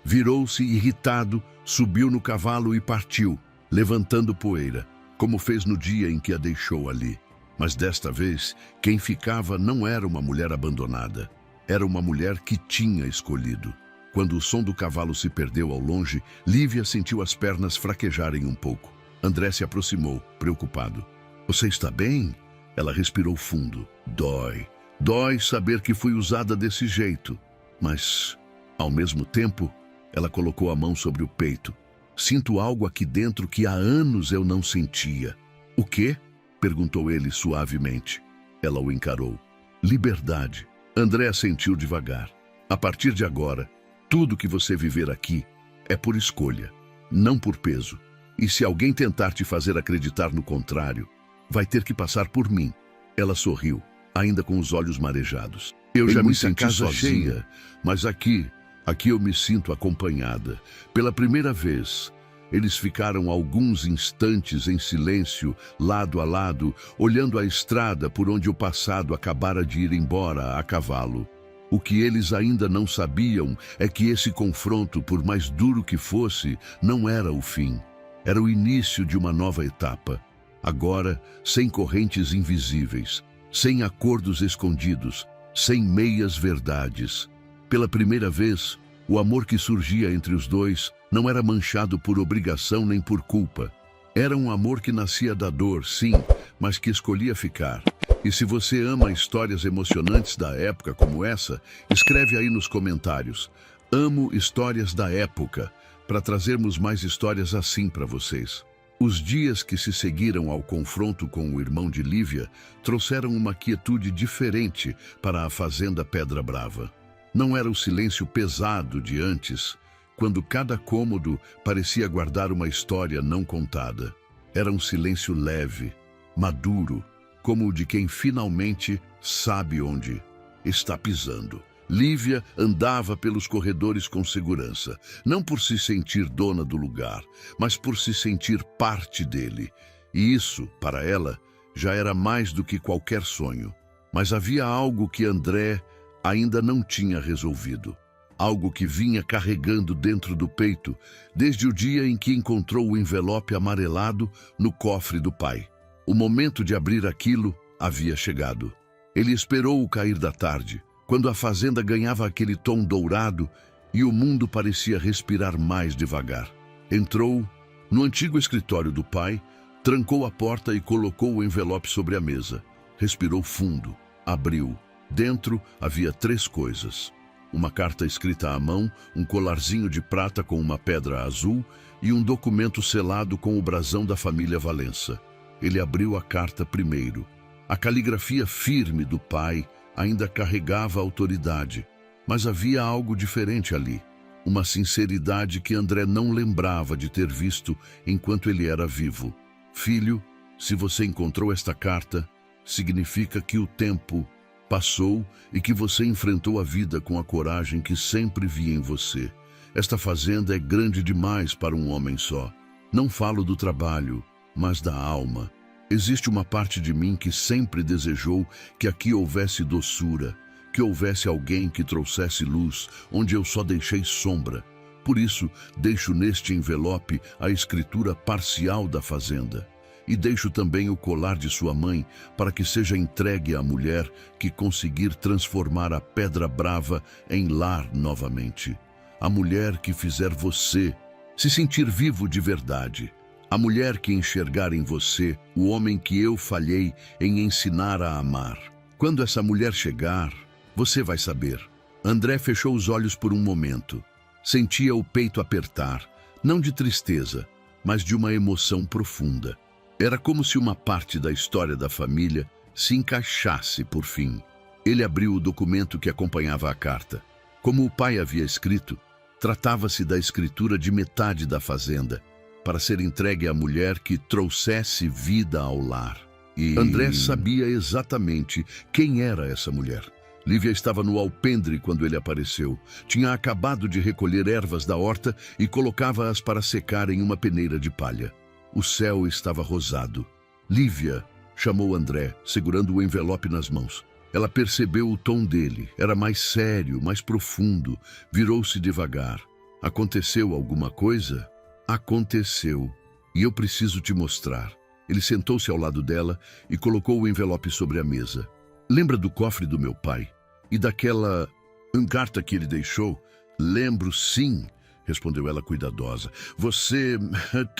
Virou-se irritado, subiu no cavalo e partiu, levantando poeira, como fez no dia em que a deixou ali. Mas desta vez, quem ficava não era uma mulher abandonada. Era uma mulher que tinha escolhido. Quando o som do cavalo se perdeu ao longe, Lívia sentiu as pernas fraquejarem um pouco. André se aproximou, preocupado. Você está bem? Ela respirou fundo. Dói. Dói saber que fui usada desse jeito. Mas, ao mesmo tempo, ela colocou a mão sobre o peito. Sinto algo aqui dentro que há anos eu não sentia. O quê? Perguntou ele suavemente. Ela o encarou. Liberdade. André assentiu devagar. A partir de agora, tudo que você viver aqui é por escolha, não por peso. E se alguém tentar te fazer acreditar no contrário, vai ter que passar por mim. Ela sorriu, ainda com os olhos marejados. Eu já me senti sozinha, mas aqui eu me sinto acompanhada. Pela primeira vez, eles ficaram alguns instantes em silêncio, lado a lado, olhando a estrada por onde o passado acabara de ir embora a cavalo. O que eles ainda não sabiam é que esse confronto, por mais duro que fosse, não era o fim. Era o início de uma nova etapa. Agora, sem correntes invisíveis, sem acordos escondidos, sem meias verdades. Pela primeira vez, o amor que surgia entre os dois não era manchado por obrigação nem por culpa. Era um amor que nascia da dor, sim, mas que escolhia ficar. E se você ama histórias emocionantes da época como essa, escreve aí nos comentários. Amo histórias da época, para trazermos mais histórias assim para vocês. Os dias que se seguiram ao confronto com o irmão de Lívia trouxeram uma quietude diferente para a fazenda Pedra Brava. Não era o silêncio pesado de antes, quando cada cômodo parecia guardar uma história não contada. Era um silêncio leve, maduro, como o de quem finalmente sabe onde está pisando. Lívia andava pelos corredores com segurança, não por se sentir dona do lugar, mas por se sentir parte dele. E isso, para ela, já era mais do que qualquer sonho. Mas havia algo que André ainda não tinha resolvido. Algo que vinha carregando dentro do peito desde o dia em que encontrou o envelope amarelado no cofre do pai. O momento de abrir aquilo havia chegado. Ele esperou o cair da tarde, quando a fazenda ganhava aquele tom dourado e o mundo parecia respirar mais devagar. Entrou no antigo escritório do pai, trancou a porta e colocou o envelope sobre a mesa. Respirou fundo, abriu. Dentro havia 3 coisas. Uma carta escrita à mão, um colarzinho de prata com uma pedra azul e um documento selado com o brasão da família Valença. Ele abriu a carta primeiro. A caligrafia firme do pai ainda carregava autoridade, mas havia algo diferente ali. Uma sinceridade que André não lembrava de ter visto enquanto ele era vivo. Filho, se você encontrou esta carta, significa que o tempo passou e que você enfrentou a vida com a coragem que sempre vi em você. Esta fazenda é grande demais para um homem só. Não falo do trabalho, mas da alma. Existe uma parte de mim que sempre desejou que aqui houvesse doçura, que houvesse alguém que trouxesse luz, onde eu só deixei sombra. Por isso, deixo neste envelope a escritura parcial da fazenda. E deixo também o colar de sua mãe para que seja entregue à mulher que conseguir transformar a Pedra Brava em lar novamente. A mulher que fizer você se sentir vivo de verdade. A mulher que enxergar em você o homem que eu falhei em ensinar a amar. Quando essa mulher chegar, você vai saber. André fechou os olhos por um momento. Sentia o peito apertar, não de tristeza, mas de uma emoção profunda. Era como se uma parte da história da família se encaixasse por fim. Ele abriu o documento que acompanhava a carta. Como o pai havia escrito, tratava-se da escritura de metade da fazenda, para ser entregue à mulher que trouxesse vida ao lar. E André sabia exatamente quem era essa mulher. Lívia estava no alpendre quando ele apareceu. Tinha acabado de recolher ervas da horta e colocava-as para secar em uma peneira de palha. O céu estava rosado. Lívia, chamou André, segurando o envelope nas mãos. Ela percebeu o tom dele. Era mais sério, mais profundo. Virou-se devagar. Aconteceu alguma coisa? Aconteceu. E eu preciso te mostrar. Ele sentou-se ao lado dela e colocou o envelope sobre a mesa. Lembra do cofre do meu pai? E daquela carta que ele deixou? Lembro, sim, respondeu ela cuidadosa. Você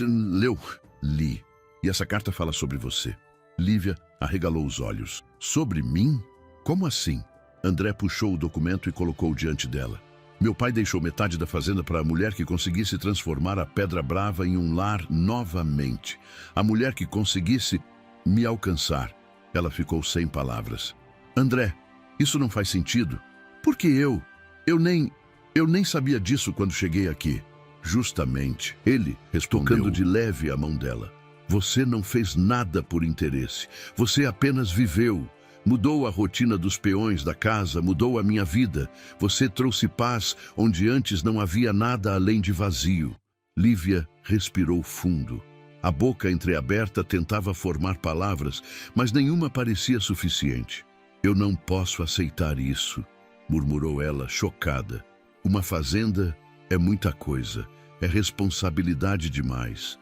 leu? Li. E essa carta fala sobre você. Lívia arregalou os olhos. Sobre mim? Como assim? André puxou o documento e colocou diante dela. Meu pai deixou metade da fazenda para a mulher que conseguisse transformar a Pedra Brava em um lar novamente. A mulher que conseguisse me alcançar. Ela ficou sem palavras. André, isso não faz sentido. Por que eu? Eu nem sabia disso quando cheguei aqui. Justamente, ele respondeu, tocando de leve a mão dela. Você não fez nada por interesse. Você apenas viveu. Mudou a rotina dos peões da casa, mudou a minha vida. Você trouxe paz onde antes não havia nada além de vazio. Lívia respirou fundo. A boca entreaberta tentava formar palavras, mas nenhuma parecia suficiente. Eu não posso aceitar isso, murmurou ela, chocada. Uma fazenda é muita coisa, é responsabilidade demais.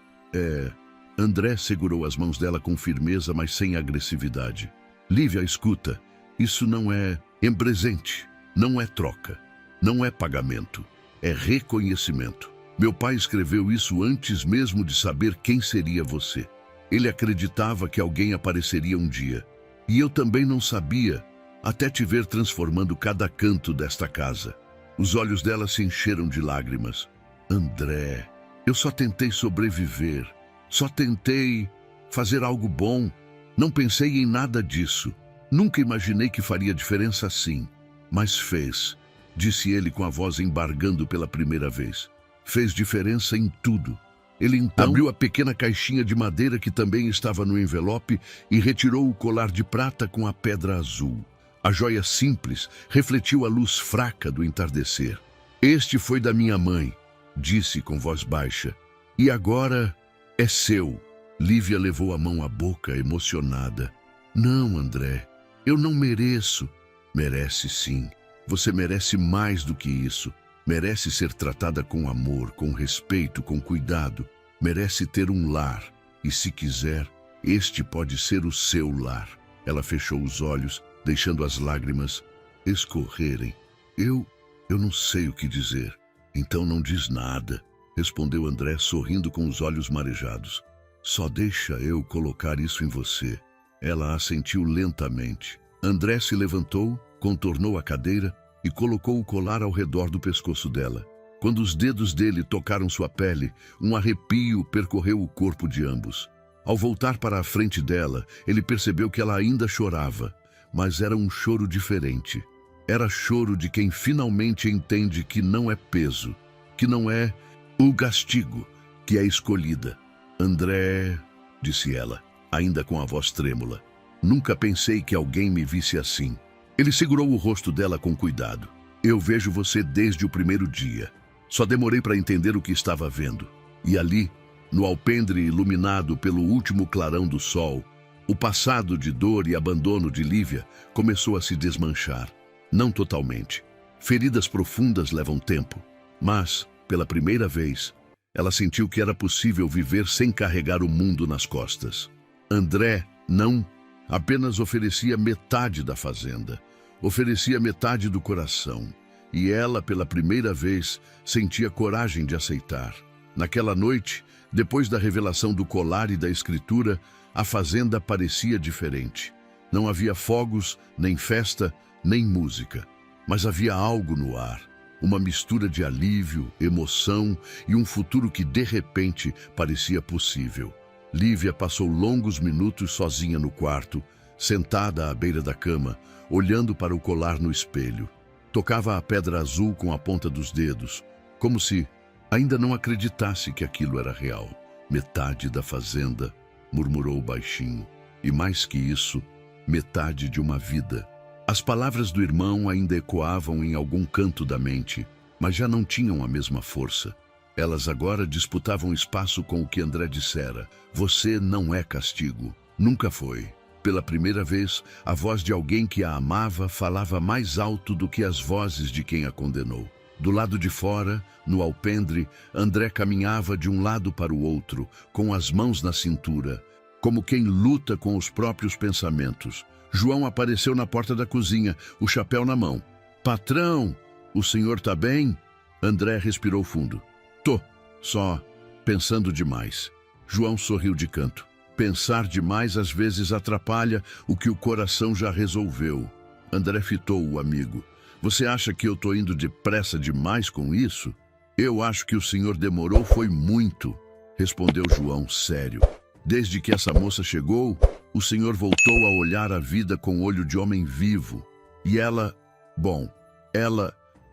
André segurou as mãos dela com firmeza, mas sem agressividade. Lívia, escuta, isso não é presente, não é troca, não é pagamento, é reconhecimento. Meu pai escreveu isso antes mesmo de saber quem seria você. Ele acreditava que alguém apareceria um dia. E eu também não sabia, até te ver transformando cada canto desta casa. Os olhos dela se encheram de lágrimas. André, eu só tentei sobreviver, só tentei fazer algo bom. Não pensei em nada disso. Nunca imaginei que faria diferença assim. Mas fez, disse ele com a voz embargando pela primeira vez. Fez diferença em tudo. Ele então abriu a pequena caixinha de madeira que também estava no envelope e retirou o colar de prata com a pedra azul. A joia simples refletiu a luz fraca do entardecer. Este foi da minha mãe, disse com voz baixa. E agora é seu. Lívia levou a mão à boca, emocionada. Não, André, eu não mereço. Merece sim. Você merece mais do que isso. Merece ser tratada com amor, com respeito, com cuidado. Merece ter um lar. E se quiser, este pode ser o seu lar. Ela fechou os olhos, deixando as lágrimas escorrerem. Eu não sei o que dizer. Então não diz nada, respondeu André, sorrindo com os olhos marejados. Só deixa eu colocar isso em você. Ela assentiu lentamente. André se levantou, contornou a cadeira e colocou o colar ao redor do pescoço dela. Quando os dedos dele tocaram sua pele, um arrepio percorreu o corpo de ambos. Ao voltar para a frente dela, ele percebeu que ela ainda chorava, mas era um choro diferente. Era choro de quem finalmente entende que não é peso, que não é o castigo, que é escolhida. André, disse ela, ainda com a voz trêmula, nunca pensei que alguém me visse assim. Ele segurou o rosto dela com cuidado. Eu vejo você desde o primeiro dia. Só demorei para entender o que estava vendo. E ali, no alpendre iluminado pelo último clarão do sol, o passado de dor e abandono de Lívia começou a se desmanchar. Não totalmente. Feridas profundas levam tempo. Mas, pela primeira vez, ela sentiu que era possível viver sem carregar o mundo nas costas. André não apenas oferecia metade da fazenda, oferecia metade do coração. E ela, pela primeira vez, sentia coragem de aceitar. Naquela noite, depois da revelação do colar e da escritura, a fazenda parecia diferente. Não havia fogos, nem festa, nem música. Mas havia algo no ar. Uma mistura de alívio, emoção e um futuro que, de repente, parecia possível. Lívia passou longos minutos sozinha no quarto, sentada à beira da cama, olhando para o colar no espelho. Tocava a pedra azul com a ponta dos dedos, como se ainda não acreditasse que aquilo era real. Metade da fazenda, murmurou baixinho. E mais que isso, metade de uma vida. As palavras do irmão ainda ecoavam em algum canto da mente, mas já não tinham a mesma força. Elas agora disputavam espaço com o que André dissera. Você não é castigo. Nunca foi. Pela primeira vez, a voz de alguém que a amava falava mais alto do que as vozes de quem a condenou. Do lado de fora, no alpendre, André caminhava de um lado para o outro, com as mãos na cintura, como quem luta com os próprios pensamentos. João apareceu na porta da cozinha, o chapéu na mão. Patrão, o senhor tá bem? André respirou fundo. Tô, só pensando demais. João sorriu de canto. Pensar demais às vezes atrapalha o que o coração já resolveu. André fitou o amigo. Você acha que eu tô indo depressa demais com isso? Eu acho que o senhor demorou foi muito, respondeu João sério. Desde que essa moça chegou, o senhor voltou a olhar a vida com olho de homem vivo. E ela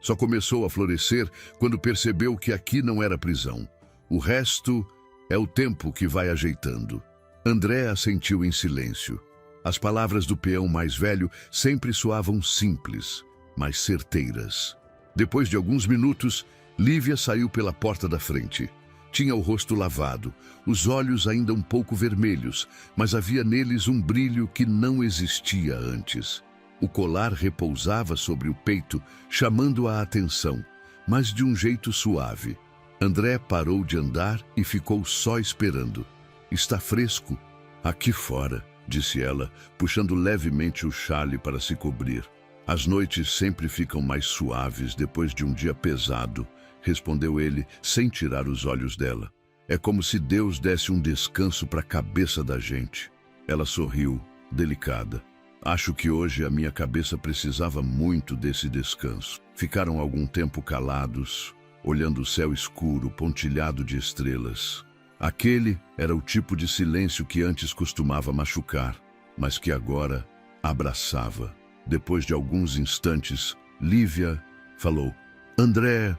só começou a florescer quando percebeu que aqui não era prisão. O resto é o tempo que vai ajeitando. André assentiu em silêncio. As palavras do peão mais velho sempre soavam simples, mas certeiras. Depois de alguns minutos, Lívia saiu pela porta da frente. Tinha o rosto lavado, os olhos ainda um pouco vermelhos, mas havia neles um brilho que não existia antes. O colar repousava sobre o peito, chamando a atenção, mas de um jeito suave. André parou de andar e ficou só esperando. Está fresco? Aqui fora, disse ela, puxando levemente o chale para se cobrir. As noites sempre ficam mais suaves depois de um dia pesado, respondeu ele, sem tirar os olhos dela. É como se Deus desse um descanso para a cabeça da gente. Ela sorriu, delicada. Acho que hoje a minha cabeça precisava muito desse descanso. Ficaram algum tempo calados, olhando o céu escuro, pontilhado de estrelas. Aquele era o tipo de silêncio que antes costumava machucar, mas que agora abraçava. Depois de alguns instantes, Lívia falou: André,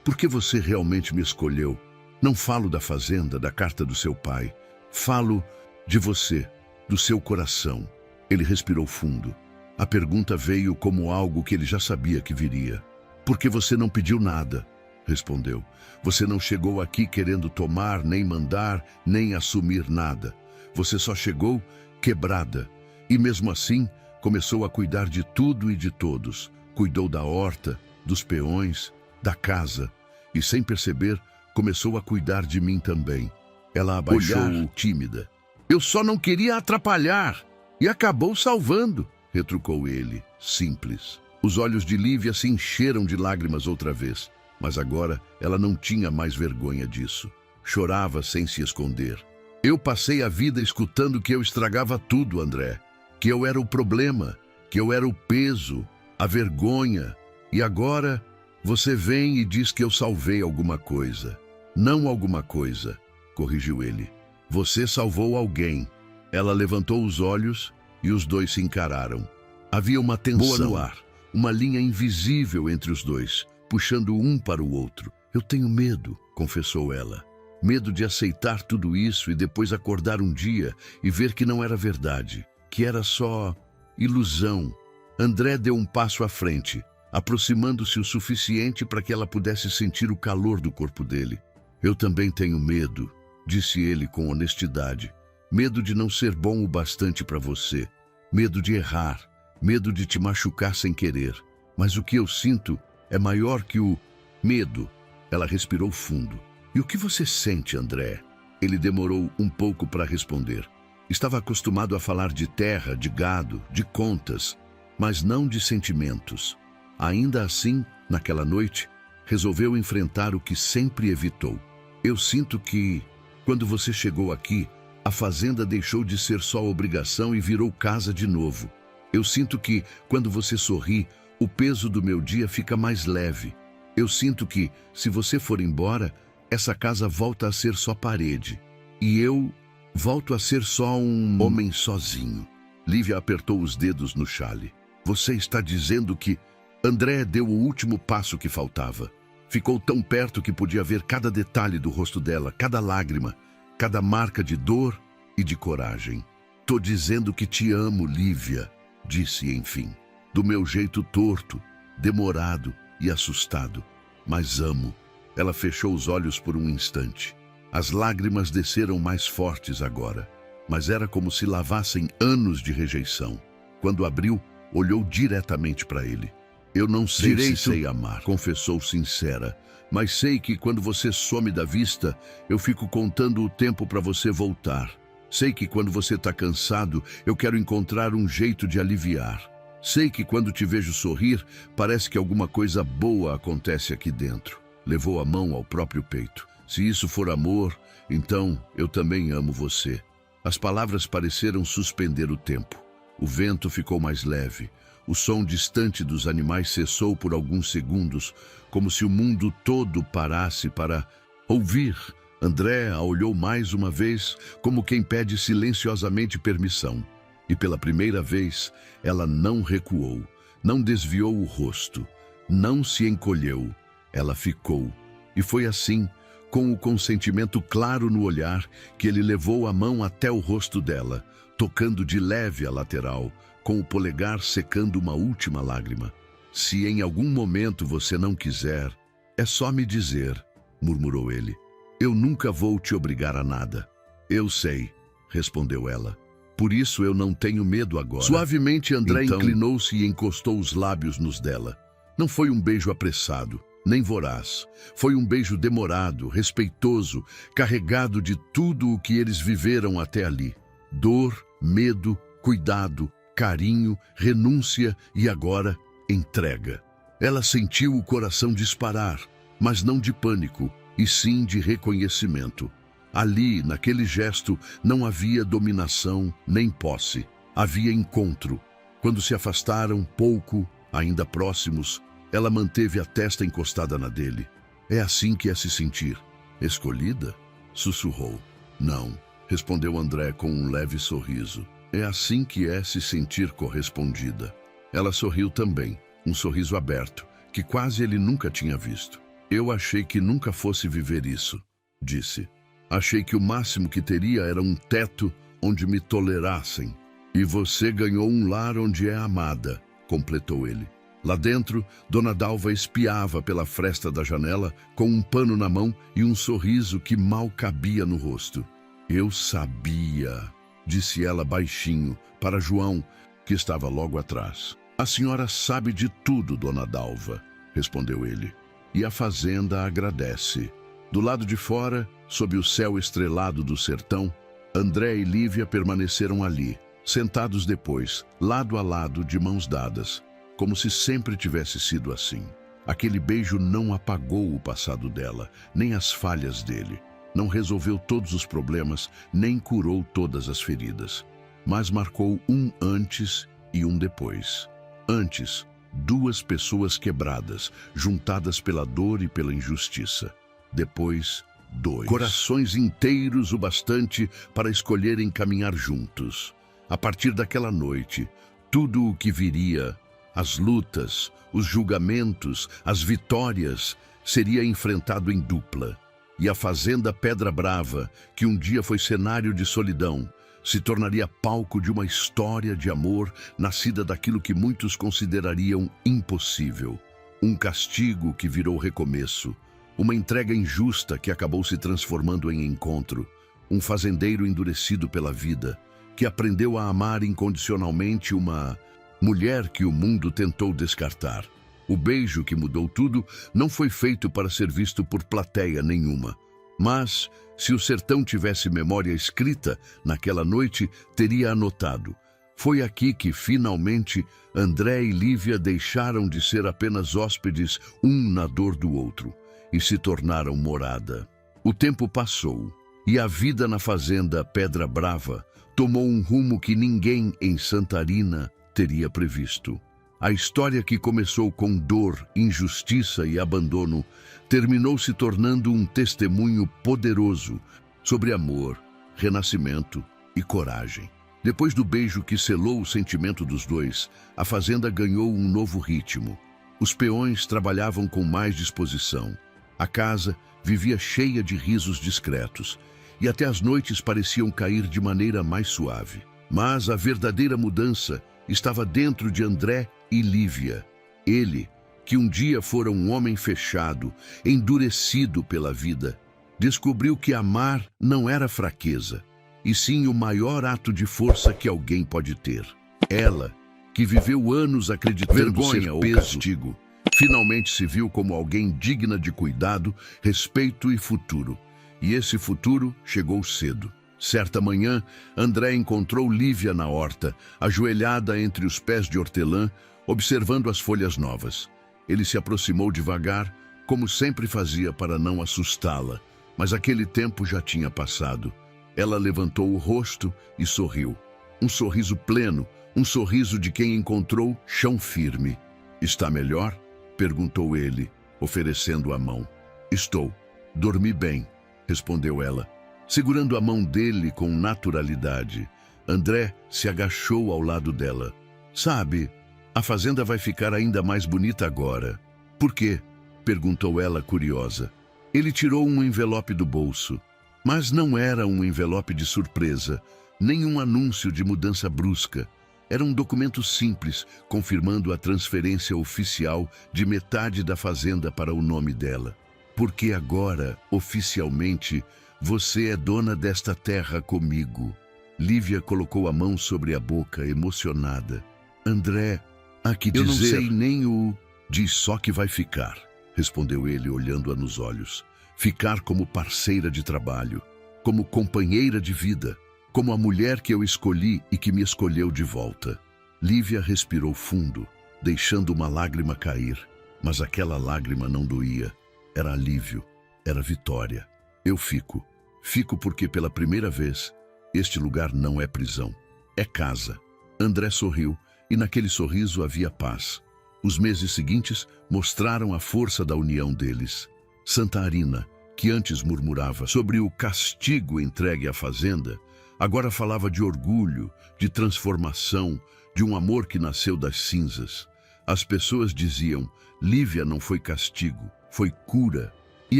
por que você realmente me escolheu? Não falo da fazenda, da carta do seu pai. Falo de você, do seu coração. Ele respirou fundo. A pergunta veio como algo que ele já sabia que viria. Por que você não pediu nada? Respondeu. Você não chegou aqui querendo tomar, nem mandar, nem assumir nada. Você só chegou quebrada. E mesmo assim, começou a cuidar de tudo e de todos. Cuidou da horta, dos peões, da casa. E sem perceber, começou a cuidar de mim também. Ela abaixou, tímida. Eu só não queria atrapalhar. E acabou salvando, retrucou ele, simples. Os olhos de Lívia se encheram de lágrimas outra vez, mas agora ela não tinha mais vergonha disso. Chorava sem se esconder. Eu passei a vida escutando que eu estragava tudo, André. Que eu era o problema, que eu era o peso, a vergonha. E agora você vem e diz que eu salvei alguma coisa. Não alguma coisa, corrigiu ele. Você salvou alguém. Ela levantou os olhos e os dois se encararam. Havia uma tensão no ar, uma linha invisível entre os dois, puxando um para o outro. Eu tenho medo, confessou ela. Medo de aceitar tudo isso e depois acordar um dia e ver que não era verdade, que era só ilusão. André deu um passo à frente, aproximando-se o suficiente para que ela pudesse sentir o calor do corpo dele. Eu também tenho medo, disse ele com honestidade. Medo de não ser bom o bastante para você. Medo de errar. Medo de te machucar sem querer. Mas o que eu sinto é maior que o medo. Ela respirou fundo. E o que você sente, André? Ele demorou um pouco para responder. Estava acostumado a falar de terra, de gado, de contas, mas não de sentimentos. Ainda assim, naquela noite, resolveu enfrentar o que sempre evitou. Eu sinto que, quando você chegou aqui, a fazenda deixou de ser só obrigação e virou casa de novo. Eu sinto que, quando você sorri, o peso do meu dia fica mais leve. Eu sinto que, se você for embora, essa casa volta a ser só parede. E eu volto a ser só um homem sozinho. Lívia apertou os dedos no chale. Você está dizendo que André deu o último passo que faltava. Ficou tão perto que podia ver cada detalhe do rosto dela, cada lágrima, cada marca de dor e de coragem. Tô dizendo que te amo, Lívia, disse enfim. Do meu jeito torto, demorado e assustado. Mas amo. Ela fechou os olhos por um instante. As lágrimas desceram mais fortes agora, mas era como se lavassem anos de rejeição. Quando abriu, olhou diretamente para ele. Eu não sei se sei amar, confessou sincera, mas sei que quando você some da vista, eu fico contando o tempo para você voltar. Sei que quando você está cansado, eu quero encontrar um jeito de aliviar. Sei que quando te vejo sorrir, parece que alguma coisa boa acontece aqui dentro. Levou a mão ao próprio peito. Se isso for amor, então eu também amo você. As palavras pareceram suspender o tempo. O vento ficou mais leve. O som distante dos animais cessou por alguns segundos, como se o mundo todo parasse para ouvir. André a olhou mais uma vez, como quem pede silenciosamente permissão. E pela primeira vez, ela não recuou, não desviou o rosto, não se encolheu. Ela ficou. E foi assim, com o consentimento claro no olhar, que ele levou a mão até o rosto dela, tocando de leve a lateral, com o polegar secando uma última lágrima. Se em algum momento você não quiser, é só me dizer, murmurou ele. Eu nunca vou te obrigar a nada. Eu sei, respondeu ela. Por isso eu não tenho medo agora. Suavemente André inclinou-se e encostou os lábios nos dela. Não foi um beijo apressado, nem voraz. Foi um beijo demorado, respeitoso, carregado de tudo o que eles viveram até ali. Dor, medo, cuidado, carinho, renúncia e agora entrega. Ela sentiu o coração disparar, mas não de pânico, e sim de reconhecimento. Ali, naquele gesto, não havia dominação nem posse. Havia encontro. Quando se afastaram pouco, ainda próximos, ela manteve a testa encostada na dele. É assim que é se sentir. Escolhida? Sussurrou. Não, respondeu André com um leve sorriso. É assim que é se sentir correspondida. Ela sorriu também, um sorriso aberto, que quase ele nunca tinha visto. Eu achei que nunca fosse viver isso, disse. Achei que o máximo que teria era um teto onde me tolerassem. E você ganhou um lar onde é amada, completou ele. Lá dentro, Dona Dalva espiava pela fresta da janela com um pano na mão e um sorriso que mal cabia no rosto. Eu sabia, disse ela baixinho para João, que estava logo atrás. A senhora sabe de tudo, Dona Dalva, respondeu ele. E a fazenda agradece. Do lado de fora, sob o céu estrelado do sertão, André e Lívia permaneceram ali, sentados depois, lado a lado, de mãos dadas, como se sempre tivesse sido assim. Aquele beijo não apagou o passado dela, nem as falhas dele. Não resolveu todos os problemas, nem curou todas as feridas. Mas marcou um antes e um depois. Antes, duas pessoas quebradas, juntadas pela dor e pela injustiça. Depois, dois corações inteiros o bastante para escolherem caminhar juntos. A partir daquela noite, tudo o que viria, as lutas, os julgamentos, as vitórias, seria enfrentado em dupla. E a fazenda Pedra Brava, que um dia foi cenário de solidão, se tornaria palco de uma história de amor nascida daquilo que muitos considerariam impossível. Um castigo que virou recomeço, uma entrega injusta que acabou se transformando em encontro, um fazendeiro endurecido pela vida, que aprendeu a amar incondicionalmente uma mulher que o mundo tentou descartar. O beijo que mudou tudo não foi feito para ser visto por plateia nenhuma. Mas, se o sertão tivesse memória escrita, naquela noite teria anotado. Foi aqui que, finalmente, André e Lívia deixaram de ser apenas hóspedes, um na dor do outro, e se tornaram morada. O tempo passou, e a vida na fazenda Pedra Brava tomou um rumo que ninguém em Santarina teria previsto. A história que começou com dor, injustiça e abandono terminou se tornando um testemunho poderoso sobre amor, renascimento e coragem. Depois do beijo que selou o sentimento dos dois, a fazenda ganhou um novo ritmo. Os peões trabalhavam com mais disposição. A casa vivia cheia de risos discretos e até as noites pareciam cair de maneira mais suave. Mas a verdadeira mudança estava dentro de André e Lívia. Ele, que um dia fora um homem fechado, endurecido pela vida, descobriu que amar não era fraqueza, e sim o maior ato de força que alguém pode ter. Ela, que viveu anos acreditando vergonha ou castigo, finalmente se viu como alguém digna de cuidado, respeito e futuro. E esse futuro chegou cedo. Certa manhã, André encontrou Lívia na horta, ajoelhada entre os pés de hortelã, observando as folhas novas. Ele se aproximou devagar, como sempre fazia para não assustá-la, mas aquele tempo já tinha passado. Ela levantou o rosto e sorriu. Um sorriso pleno, um sorriso de quem encontrou chão firme. "Está melhor?" perguntou ele, oferecendo a mão. "Estou. Dormi bem", respondeu ela. Segurando a mão dele com naturalidade, André se agachou ao lado dela. "Sabe, a fazenda vai ficar ainda mais bonita agora." "Por quê?" perguntou ela, curiosa. Ele tirou um envelope do bolso, mas não era um envelope de surpresa, nem um anúncio de mudança brusca. Era um documento simples, confirmando a transferência oficial de metade da fazenda para o nome dela. "Porque agora, oficialmente, você é dona desta terra comigo." Lívia colocou a mão sobre a boca, emocionada. "André, há que dizer..." "Eu não sei nem o..." "Diz só que vai ficar", respondeu ele, olhando-a nos olhos. "Ficar como parceira de trabalho, como companheira de vida, como a mulher que eu escolhi e que me escolheu de volta." Lívia respirou fundo, deixando uma lágrima cair, mas aquela lágrima não doía. Era alívio, era vitória. "Eu fico. Fico porque pela primeira vez, este lugar não é prisão, é casa." André sorriu, e naquele sorriso havia paz. Os meses seguintes mostraram a força da união deles. Santa Arina, que antes murmurava sobre o castigo entregue à fazenda, agora falava de orgulho, de transformação, de um amor que nasceu das cinzas. As pessoas diziam: Lívia não foi castigo, foi cura. E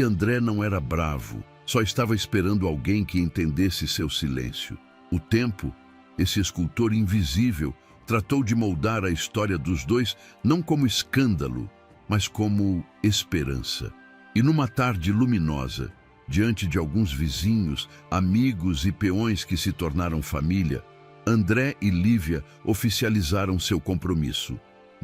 André não era bravo, só estava esperando alguém que entendesse seu silêncio. O tempo, esse escultor invisível, tratou de moldar a história dos dois não como escândalo, mas como esperança. E numa tarde luminosa, diante de alguns vizinhos, amigos e peões que se tornaram família, André e Lívia oficializaram seu compromisso.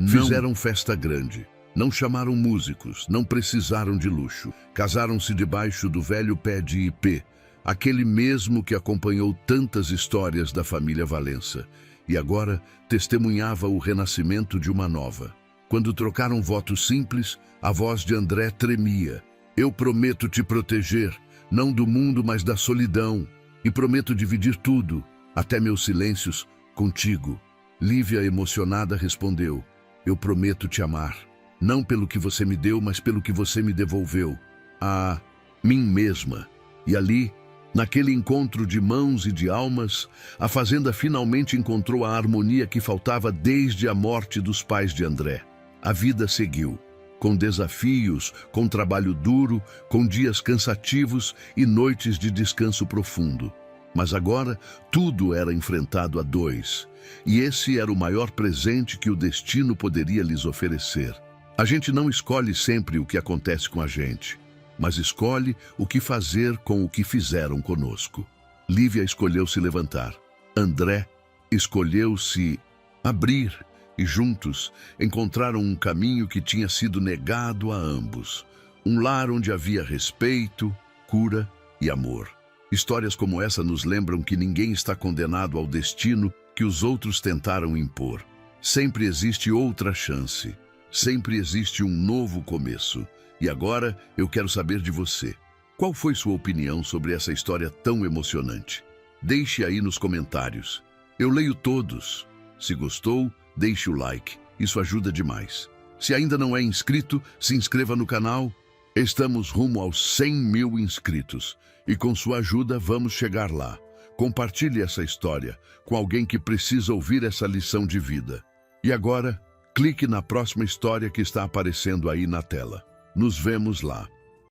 Fizeram festa grande. Não chamaram músicos, não precisaram de luxo. Casaram-se debaixo do velho pé de ipê, aquele mesmo que acompanhou tantas histórias da família Valença, e agora testemunhava o renascimento de uma nova. Quando trocaram votos simples, a voz de André tremia. "Eu prometo te proteger, não do mundo, mas da solidão, e prometo dividir tudo, até meus silêncios, contigo." Lívia, emocionada, respondeu: "Eu prometo te amar. Não pelo que você me deu, mas pelo que você me devolveu. A mim mesma." E ali, naquele encontro de mãos e de almas, a fazenda finalmente encontrou a harmonia que faltava desde a morte dos pais de André. A vida seguiu, com desafios, com trabalho duro, com dias cansativos e noites de descanso profundo. Mas agora, tudo era enfrentado a dois, e esse era o maior presente que o destino poderia lhes oferecer. A gente não escolhe sempre o que acontece com a gente, mas escolhe o que fazer com o que fizeram conosco. Lívia escolheu se levantar. André escolheu se abrir, e juntos encontraram um caminho que tinha sido negado a ambos. Um lar onde havia respeito, cura e amor. Histórias como essa nos lembram que ninguém está condenado ao destino que os outros tentaram impor. Sempre existe outra chance. Sempre existe um novo começo. E agora eu quero saber de você. Qual foi sua opinião sobre essa história tão emocionante? Deixe aí nos comentários. Eu leio todos. Se gostou, deixe o like. Isso ajuda demais. Se ainda não é inscrito, se inscreva no canal. Estamos rumo aos 100 mil inscritos. E com sua ajuda vamos chegar lá. Compartilhe essa história com alguém que precisa ouvir essa lição de vida. E agora, clique na próxima história que está aparecendo aí na tela. Nos vemos lá.